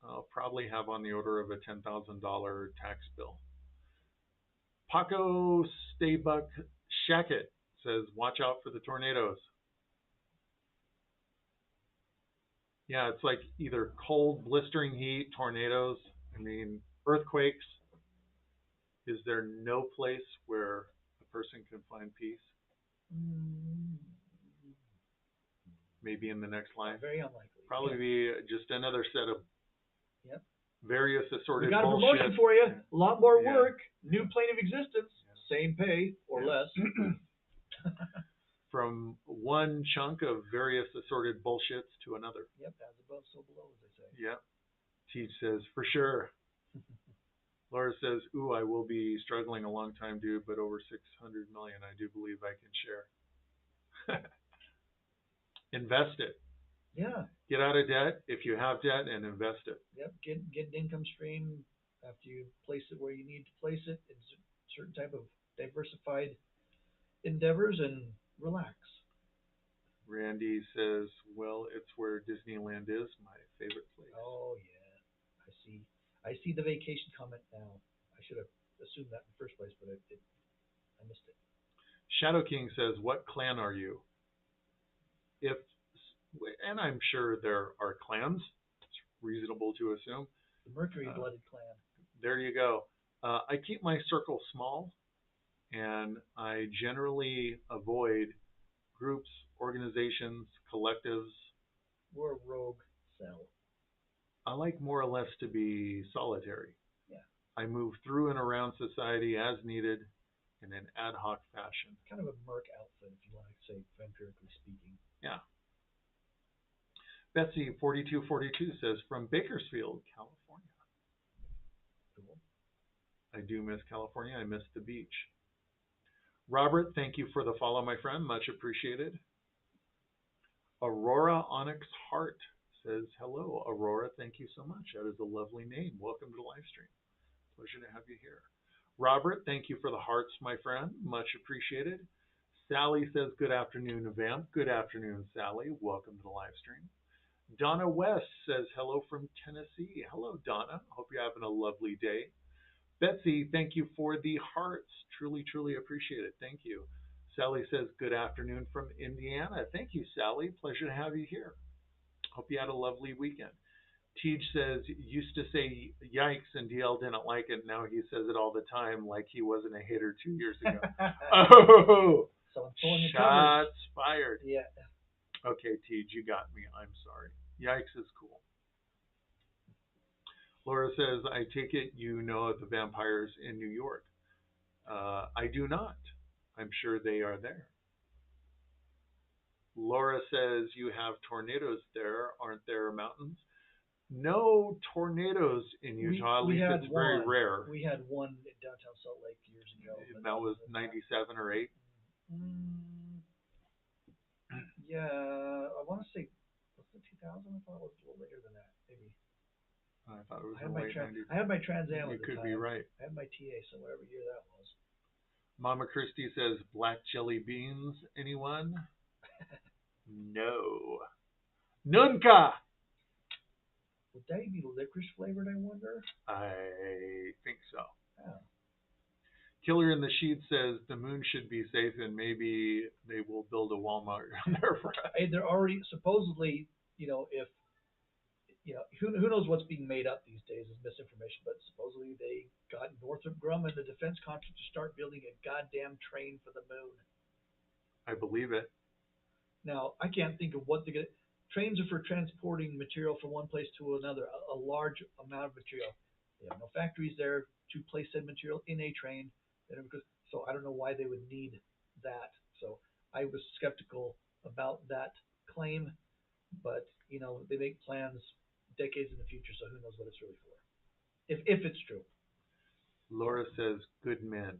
I'll probably have on the order of a $10,000 tax bill. Paco Staybuck Shackett says, watch out for the tornadoes. Yeah, it's like either cold, blistering heat, tornadoes, I mean, earthquakes. Is there no place where a person can find peace? Maybe in the next life. Very unlikely. Probably be just another set of Yep. various assorted We got a bullshit. promotion for you. A lot more work. New plane of existence. Same pay or less. From one chunk of various assorted bullshits to another. Yep, as above, so below, as they say. Yep. Teach says, for sure. Laura says, ooh, I will be struggling a long time, dude, but over 600 million, I do believe I can share. Invest it. Yeah. Get out of debt if you have debt and invest it. Yep, get an income stream after you place it where you need to place it in certain type of diversified endeavors and relax. Randy says, well, it's where Disneyland is, my favorite place. Oh, yeah. I see the vacation comment now. I should have assumed that in the first place, but I missed it. Shadow King says, what clan are you? And I'm sure there are clans. It's reasonable to assume. The Mercury blooded clan. There you go. I keep my circle small, and I generally avoid groups, organizations, collectives. We're a rogue cell. I like more or less to be solitary. Yeah. I move through and around society as needed in an ad hoc fashion. Kind of a merc outfit, if you want to say, empirically speaking. Yeah. Betsy4242 says, from Bakersfield, California. Cool. I do miss California. I miss the beach. Robert, thank you for the follow, my friend. Much appreciated. Aurora Onyx Heart says, hello, Aurora. Thank you so much. That is a lovely name. Welcome to the live stream. Pleasure to have you here. Robert, thank you for the hearts, my friend. Much appreciated. Sally says, good afternoon, Vamp. Good afternoon, Sally. Welcome to the live stream. Donna West says, hello from Tennessee. Hello, Donna. Hope you're having a lovely day. Betsy, thank you for the hearts. Truly, truly appreciate it. Thank you. Sally says, good afternoon from Indiana. Thank you, Sally. Pleasure to have you here. Hope you had a lovely weekend. Tej says, used to say yikes and DL didn't like it. Now he says it all the time like he wasn't a hater 2 years ago. Oh, shots fired. Yeah. Okay, Tej, you got me. I'm sorry. Yikes is cool. Laura says, I take it you know the vampires in New York. I do not. I'm sure they are there. Laura says, you have tornadoes there. Aren't there mountains? No tornadoes in Utah. At least it's very rare. We had one in downtown Salt Lake years ago. That was 97 or 8? Yeah, I want to say, was it 2000? I thought it was a little later than that, maybe. I thought it was in the late 90s. I had my Trans Am at the time. You could be right. I had my TA, so whatever year that was. Mama Christie says black jelly beans. Anyone? No. Nunca. Would they be licorice flavored, I wonder? I think so. Yeah. Killer in the Sheet says the moon should be safe and maybe they will build a Walmart on there for us. Hey, they're already supposedly, if who knows what's being made up these days is misinformation, but supposedly they got Northrop Grumman, the defense contractor, to start building a goddamn train for the moon. I believe it. Now, I can't think of what trains are for transporting material from one place to another, a large amount of material. They have no factories there to place said material in a train. So I don't know why they would need that. So I was skeptical about that claim, but they make plans decades in the future, so who knows what it's really for? If it's true. Laura says good men.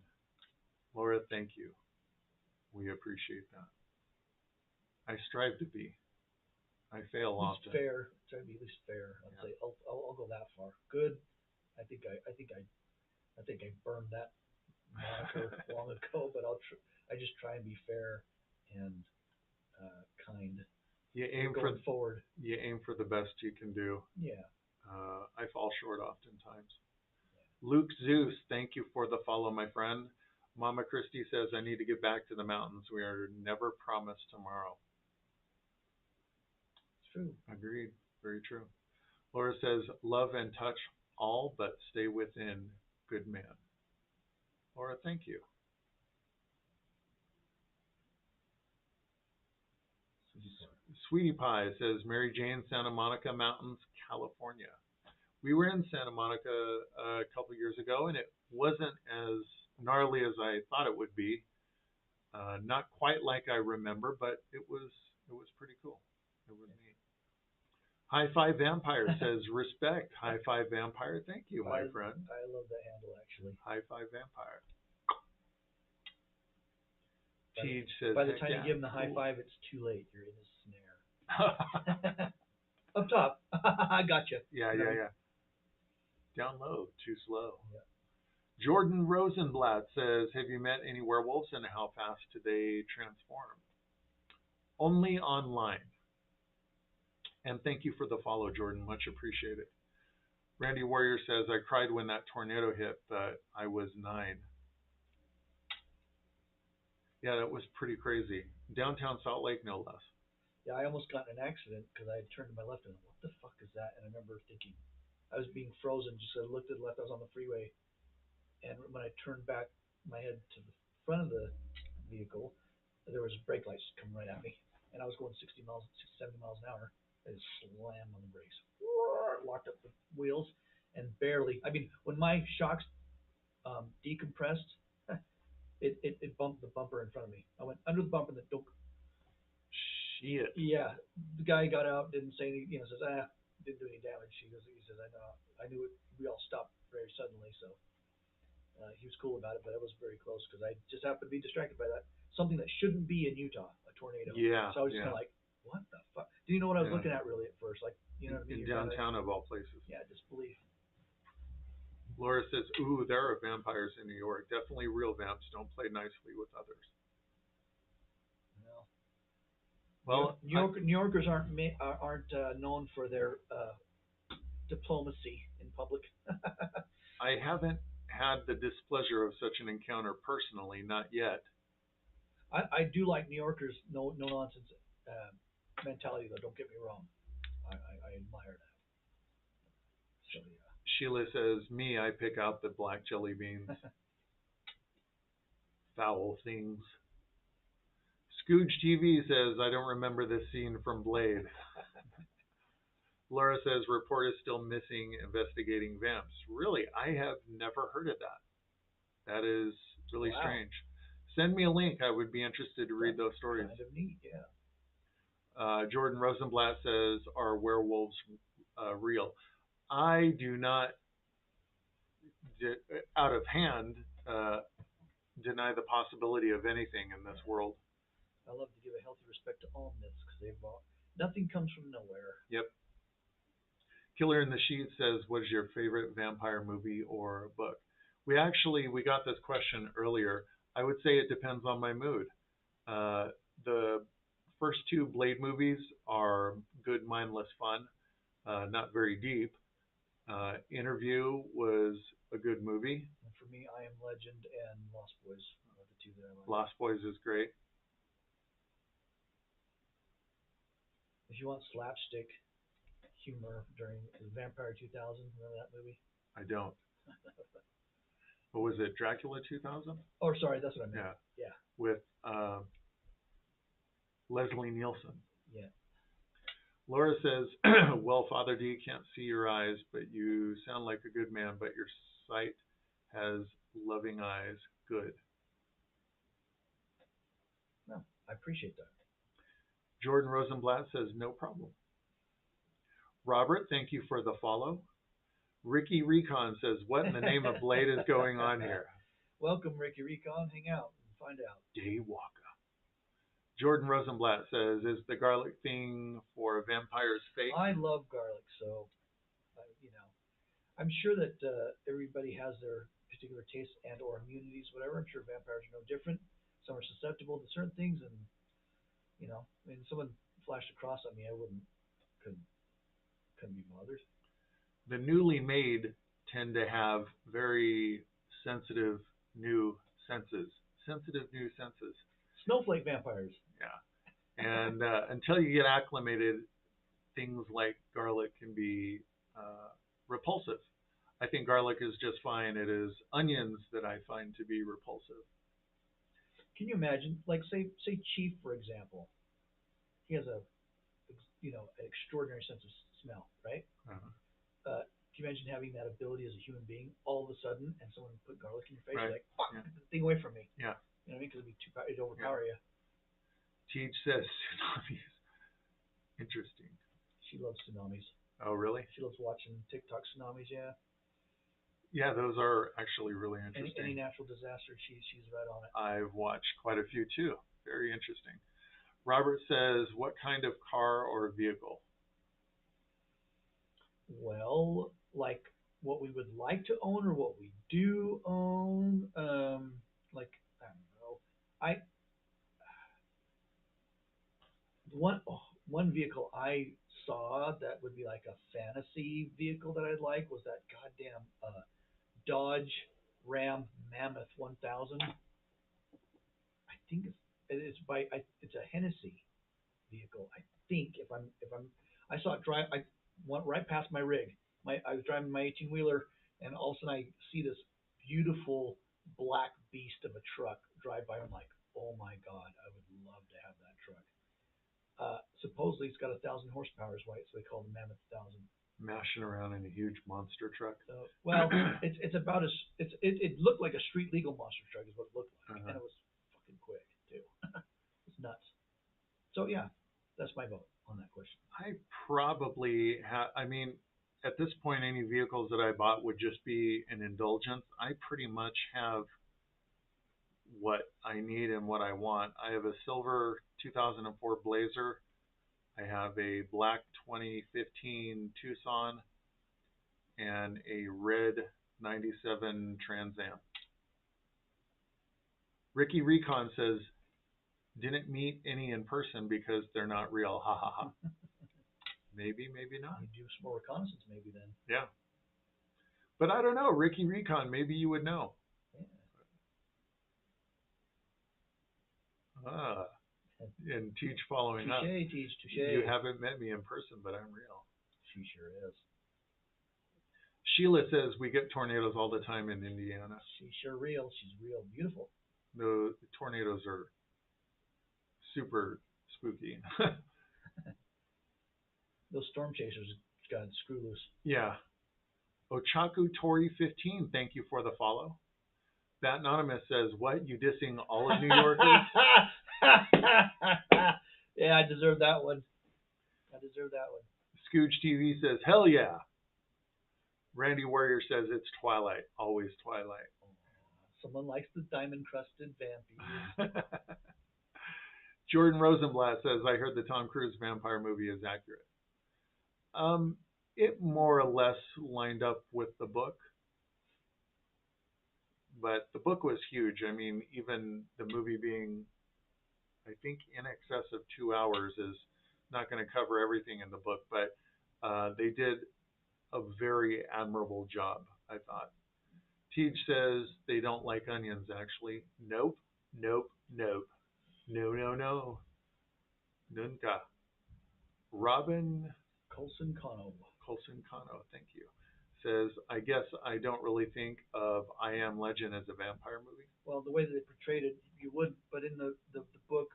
Laura, thank you. We appreciate that. I strive to be. I fail often. Fair. Try to be at least fair. I'd say I'll go that far. Good. I think I burned that moniker long ago, but I just try and be fair and kind. You aim forward. You aim for the best you can do. Yeah. I fall short oftentimes. Luke Zeus, thank you for the follow, my friend. Mama Christie says I need to get back to the mountains. We are never promised tomorrow. True. Agreed. Very true. Laura says, love and touch all, but stay within. Good man. Laura, thank you. Sweetie Pie says, Mary Jane, Santa Monica Mountains, California. We were in Santa Monica a couple years ago, and it wasn't as gnarly as I thought it would be. Not quite like I remember, but it was pretty cool. It was neat. High Five Vampire says, respect. High Five Vampire, thank you, my friend. I love that handle, actually. High Five Vampire. Teej says, by the time you give him the high five, it's too late. You're in his snare. Up top. I gotcha. Yeah. Down low, too slow. Yeah. Jordan Rosenblatt says, have you met any werewolves and how fast do they transform? Only online. And thank you for the follow, Jordan. Much appreciated. Randy Warrior says, I cried when that tornado hit, but I was 9. Yeah, that was pretty crazy. Downtown Salt Lake, no less. Yeah, I almost got in an accident because I had turned to my left and what the fuck is that? And I remember thinking, I was being frozen. Just I looked to the left. I was on the freeway, and when I turned back my head to the front of the vehicle, there was brake lights coming right at me, and I was going 70 miles an hour. I just slammed on the brakes, locked up the wheels, and barely. I mean, when my shocks decompressed, it bumped the bumper in front of me. I went under the bumper and the doke. Shit. Yeah, the guy got out, didn't say any, says didn't do any damage. He says I know, I knew it. We all stopped very suddenly, so he was cool about it, but I was very close because I just happened to be distracted by that. Something that shouldn't be in Utah, a tornado. Yeah. So I was just kind of like, what the fuck? Didn't even know what I was looking at really at first. Like, you know what I mean? In downtown of all places. Yeah, disbelief. Laura says, ooh, there are vampires in New York. Definitely real vamps. Don't play nicely with others. Well, New Yorkers aren't known for their diplomacy in public. I haven't had the displeasure of such an encounter personally, not yet. I do like New Yorkers, no nonsense mentality though. Don't get me wrong. I admire that. So yeah. Sheila says, me, I pick out the black jelly beans. Foul things. Scooge TV says, I don't remember this scene from Blade. Laura says, report is still missing investigating vamps. Really, I have never heard of that. That is really strange. Send me a link. I would be interested to read those stories. Kind of neat, yeah. Jordan Rosenblatt says, are werewolves real? I do not, out of hand, deny the possibility of anything in this world. I love to give a healthy respect to all myths because nothing comes from nowhere. Yep. Killer in the Sheet says, what is your favorite vampire movie or book? We got this question earlier. I would say it depends on my mood. The first two Blade movies are good, mindless fun, not very deep. Interview was a good movie. And for me, I Am Legend and Lost Boys are the two that I like. Lost Boys is great. If you want slapstick humor during Vampire 2000, remember that movie? I don't. What was it? Dracula 2000? Oh, sorry, that's what I meant. Yeah. Yeah. With Leslie Nielsen. Yeah. Laura says, well, Father D, can't see your eyes, but you sound like a good man, but your sight has loving eyes. Good. No, I appreciate that. Jordan Rosenblatt says, no problem. Robert, thank you for the follow. Ricky Recon says, what in the name of Blade is going on here? Welcome, Ricky Recon. Hang out and find out. Daywalker. Jordan Rosenblatt says, is the garlic thing for a vampire's fate? I love garlic, so, I'm sure that everybody has their particular tastes and or immunities, whatever. I'm sure vampires are no different. Some are susceptible to certain things, and, someone flashed across at me, I couldn't be bothered. The newly made tend to have very sensitive new senses. Sensitive new senses. Snowflake vampires. Yeah. And until you get acclimated, things like garlic can be repulsive. I think garlic is just fine. It is onions that I find to be repulsive. Can you imagine, like, say Chief, for example, he has an extraordinary sense of smell, right? Uh-huh. Can you imagine having that ability as a human being all of a sudden, and someone put garlic in your face, right. You're like, fuck, get the thing away from me. Yeah. You know what I mean? Because it'd overpower you. Teach says tsunamis. Interesting. She loves tsunamis. Oh, really? She loves watching TikTok tsunamis, yeah. Yeah, those are actually really interesting. Any natural disaster, she's right on it. I've watched quite a few too. Very interesting. Robert says, what kind of car or vehicle? Well, like what we would like to own or what we do own, like, I don't know. One vehicle I saw that would be like a fantasy vehicle that I'd like was that goddamn Dodge Ram Mammoth 1000. I think it's a Hennessy vehicle. I think if I saw it drive. I went right past my rig. I was driving my 18-wheeler, and all of a sudden I see this beautiful black beast of a truck drive by. I'm like, oh my god, I would love to have that truck. Supposedly it's got 1,000 horsepower, is right? So they call it the Mammoth 1000. Mashing around in a huge monster truck. Well, it's about it looked like a street legal monster truck is what it looked like, and it was fucking quick too. It's nuts. So yeah, that's my vote on that question. I probably have. I mean, at this point, any vehicles that I bought would just be an indulgence. I pretty much have what I need and what I want. I have a silver 2004 Blazer. I have a black 2015 Tucson and a red 97 Trans Am. Ricky Recon says, didn't meet any in person because they're not real. Ha ha ha. Maybe, maybe not. You do some more reconnaissance maybe then. Yeah. But I don't know. Ricky Recon, maybe you would know. Yeah. And Teach following up. Teach, touche. You haven't met me in person, but I'm real. She sure is. Sheila says we get tornadoes all the time in Indiana. She's sure real. She's real beautiful. The tornadoes are super spooky. Those storm chasers got screw loose. Yeah. Ochaku Tori 15, thank you for the follow. Bat Anonymous says, what, you dissing all of New Yorkers? Yeah, I deserve that one. Scooge TV says, hell yeah. Randy Warrior says it's Twilight, always Twilight. Someone likes the diamond-crusted vampires. Jordan Rosenblatt says, I heard the Tom Cruise vampire movie is accurate. It more or less lined up with the book. but the book was huge. I mean, even the movie being, I think, in excess of 2 hours is not going to cover everything in the book, but they did a very admirable job, I thought. Teej says they don't like onions, actually. Nope, nope, nope. No, no, no. Nunca. Robin Colson Cano. Colson Kano, thank you, says, I guess I don't really think of I Am Legend as a vampire movie. Well, the way that they portrayed it, you wouldn't. But in the book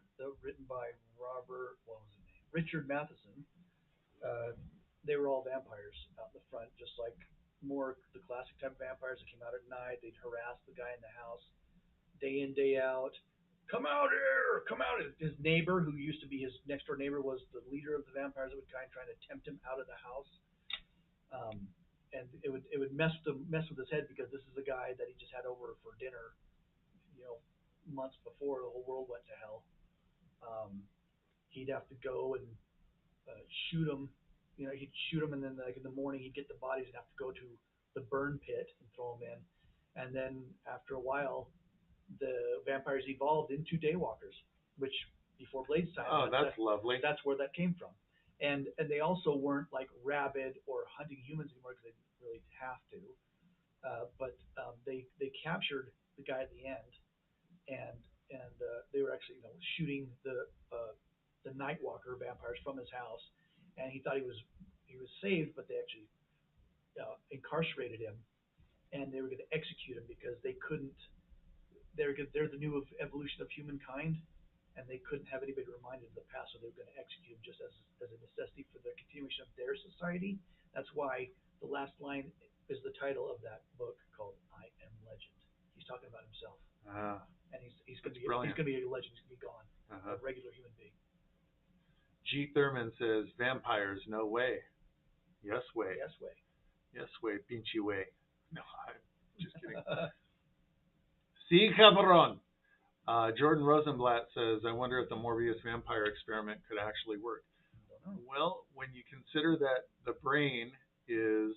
written by what was his name? Richard Matheson, uh, they were all vampires out in the front, just like more the classic type of vampires that came out at night. They'd harass the guy in the house day in, day out. Come out here! Come out! His neighbor, who used to be his next door neighbor, was the leader of the vampires that would kind of trying to tempt him out of the house. Um, and it would mess with his head because this is a guy that he just had over for dinner, you know, months before the whole world went to hell. Um, he'd have to go and shoot him. You know, he'd shoot him, and then like in the morning he'd get the bodies and have to go to the burn pit and throw them in. And then after a while, the vampires evolved into daywalkers, which before Blade's time. Oh, that's lovely. That's where that came from. And they also weren't like rabid or hunting humans anymore because they didn't really have to. But they captured the guy at the end, and they were actually shooting the Nightwalker vampires from his house, and he thought he was saved, but they actually incarcerated him, and they were going to execute him because they couldn't. They're the new evolution of humankind, and they couldn't have anybody reminded of the past, so they were going to execute him just as a necessity for the continuation of their society. That's why the last line is the title of that book called "I Am Legend." He's talking about himself, and he's going to be a legend. He's going to be gone, a regular human being. G. Thurman says vampires, no way. Yes way. Yes way. Yes way. Pinchy way. No, I'm just kidding. Sí, cabron. Jordan Rosenblatt says, I wonder if the Morbius vampire experiment could actually work. Well, when you consider that the brain is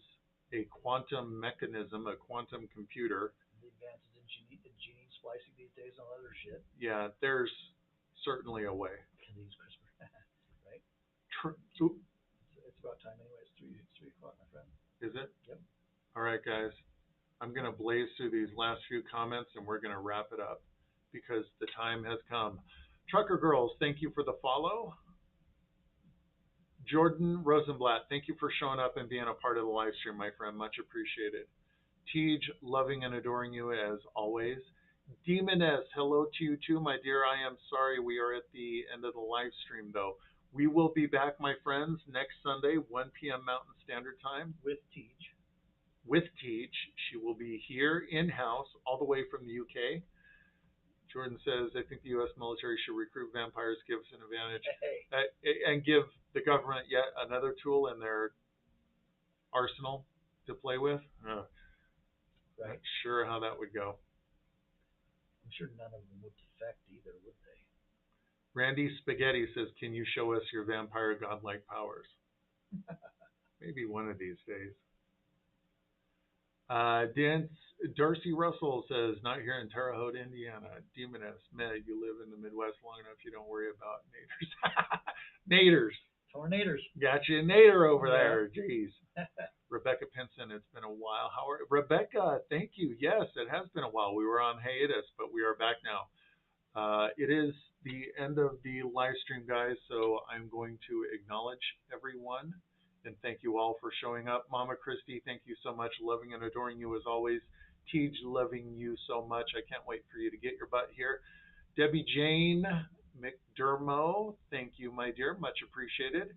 a quantum mechanism, a quantum computer. The advances in gene splicing these days and all other shit. Yeah, there's certainly a way. Can they use CRISPR? Right? It's about time anyway. It's 3 o'clock, my friend. Is it? Yep. All right, guys. I'm going to blaze through these last few comments and we're going to wrap it up because the time has come. Trucker Girls, thank you for the follow. Jordan Rosenblatt, thank you for showing up and being a part of the live stream, my friend. Much appreciated. Tej, loving and adoring you as always. Demoness, hello to you too, my dear. I am sorry we are at the end of the live stream, though. We will be back, my friends, next Sunday, 1 p.m. Mountain Standard Time. With Tej. She will be here in-house, all the way from the UK. Jordan says, I think the U.S. military should recruit vampires, give us an advantage, and give the government yet another tool in their arsenal to play with. Right. Not sure how that would go. I'm sure none of them would defect either, would they? Randy Spaghetti says, can you show us your vampire godlike powers? Maybe one of these days. Darcy Russell says, not here in Terre Haute, Indiana. Demoness, Med, you live in the Midwest long enough, you don't worry about naders. Naders. Tornadoes. Got you a nader over there. Jeez. Rebecca Pinson, it's been a while. Rebecca, thank you. Yes, it has been a while. We were on hiatus, but we are back now. It is the end of the live stream, guys, so I'm going to acknowledge everyone. And thank you all for showing up. Mama Christie, thank you so much. Loving and adoring you as always. Tej, loving you so much. I can't wait for you to get your butt here. Debbie Jane McDermott, thank you, my dear. Much appreciated.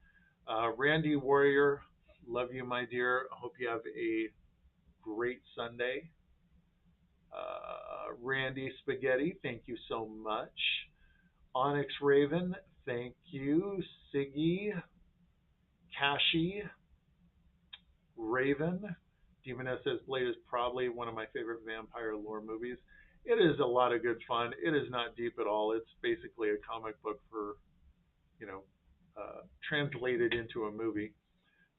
Randy Warrior, love you, my dear. Hope you have a great Sunday. Randy Spaghetti, thank you so much. Onyx Raven, thank you. Siggy. Kashi, Raven, Demoness says Blade is probably one of my favorite vampire lore movies. It is a lot of good fun. It is not deep at all. It's basically a comic book for, translated into a movie.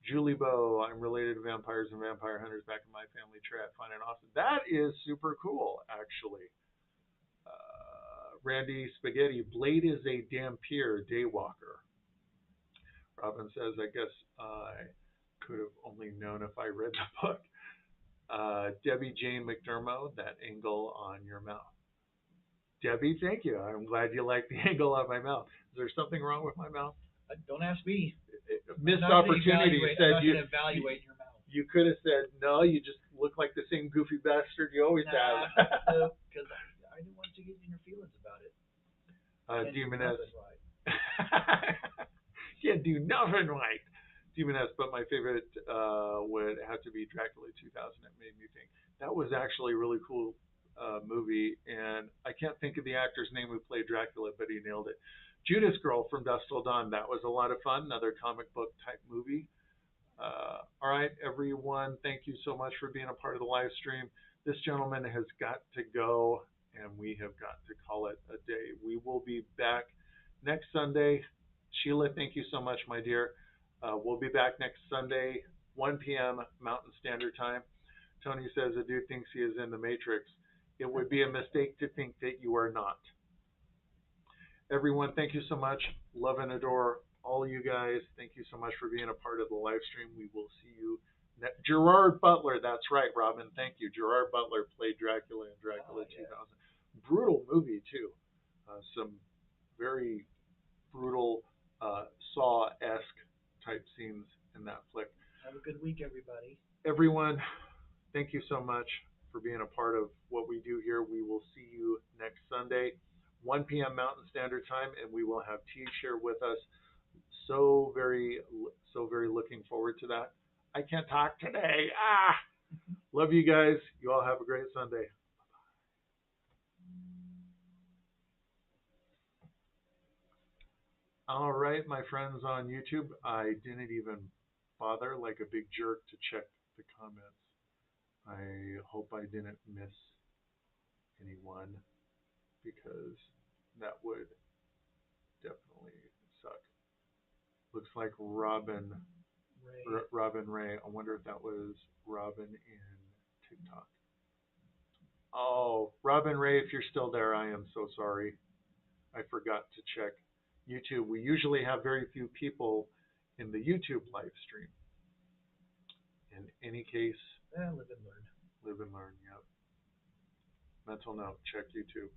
Julie Bow, I'm related to vampires and vampire hunters back in my family tree. I find it awesome. That is super cool, actually. Randy Spaghetti, Blade is a Dampier daywalker. Robin says, I guess I could have only known if I read the book. Debbie Jane McDermott, that angle on your mouth. Debbie, thank you. I'm glad you like the angle on my mouth. Is there something wrong with my mouth? Don't ask me. Missed opportunity. Said you evaluate your mouth. You could have said no. You just look like the same goofy bastard you always have. Because I didn't want to get in your feelings about it. Demoness. Right. Can't do nothing right. Demoness, but my favorite would have to be Dracula 2000. It made me think. That was actually a really cool movie, and I can't think of the actor's name who played Dracula, but he nailed it. Judas Girl from Dusk Till Dawn. That was a lot of fun. Another comic book type movie. All right, everyone. Thank you so much for being a part of the live stream. This gentleman has got to go, and we have got to call it a day. We will be back next Sunday. Sheila, thank you so much, my dear. We'll be back next Sunday, 1 p.m. Mountain Standard Time. Tony says a dude thinks he is in the Matrix. It would be a mistake to think that you are not. Everyone, thank you so much. Love and adore all you guys. Thank you so much for being a part of the live stream. We will see you next. Gerard Butler, that's right, Robin. Thank you. Gerard Butler played Dracula in Dracula 2000. Brutal movie, too. Some very brutal Saw-esque type scenes in that flick. Have a good week, everybody. Everyone, thank you so much for being a part of what we do here. We will see you next Sunday, 1 p.m. Mountain Standard Time, and we will have T-Share with us. So very looking forward to that. I can't talk today. Love you guys. You all have a great Sunday. All right, my friends on YouTube, I didn't even bother like a big jerk to check the comments. I hope I didn't miss anyone because that would definitely suck. Looks like Robin Ray. I wonder if that was Robin in TikTok. Oh, Robin Ray, if you're still there, I am so sorry. I forgot to check YouTube. We usually have very few people in the YouTube live stream. In any case, live and learn. Live and learn, yep. Mental note, check YouTube.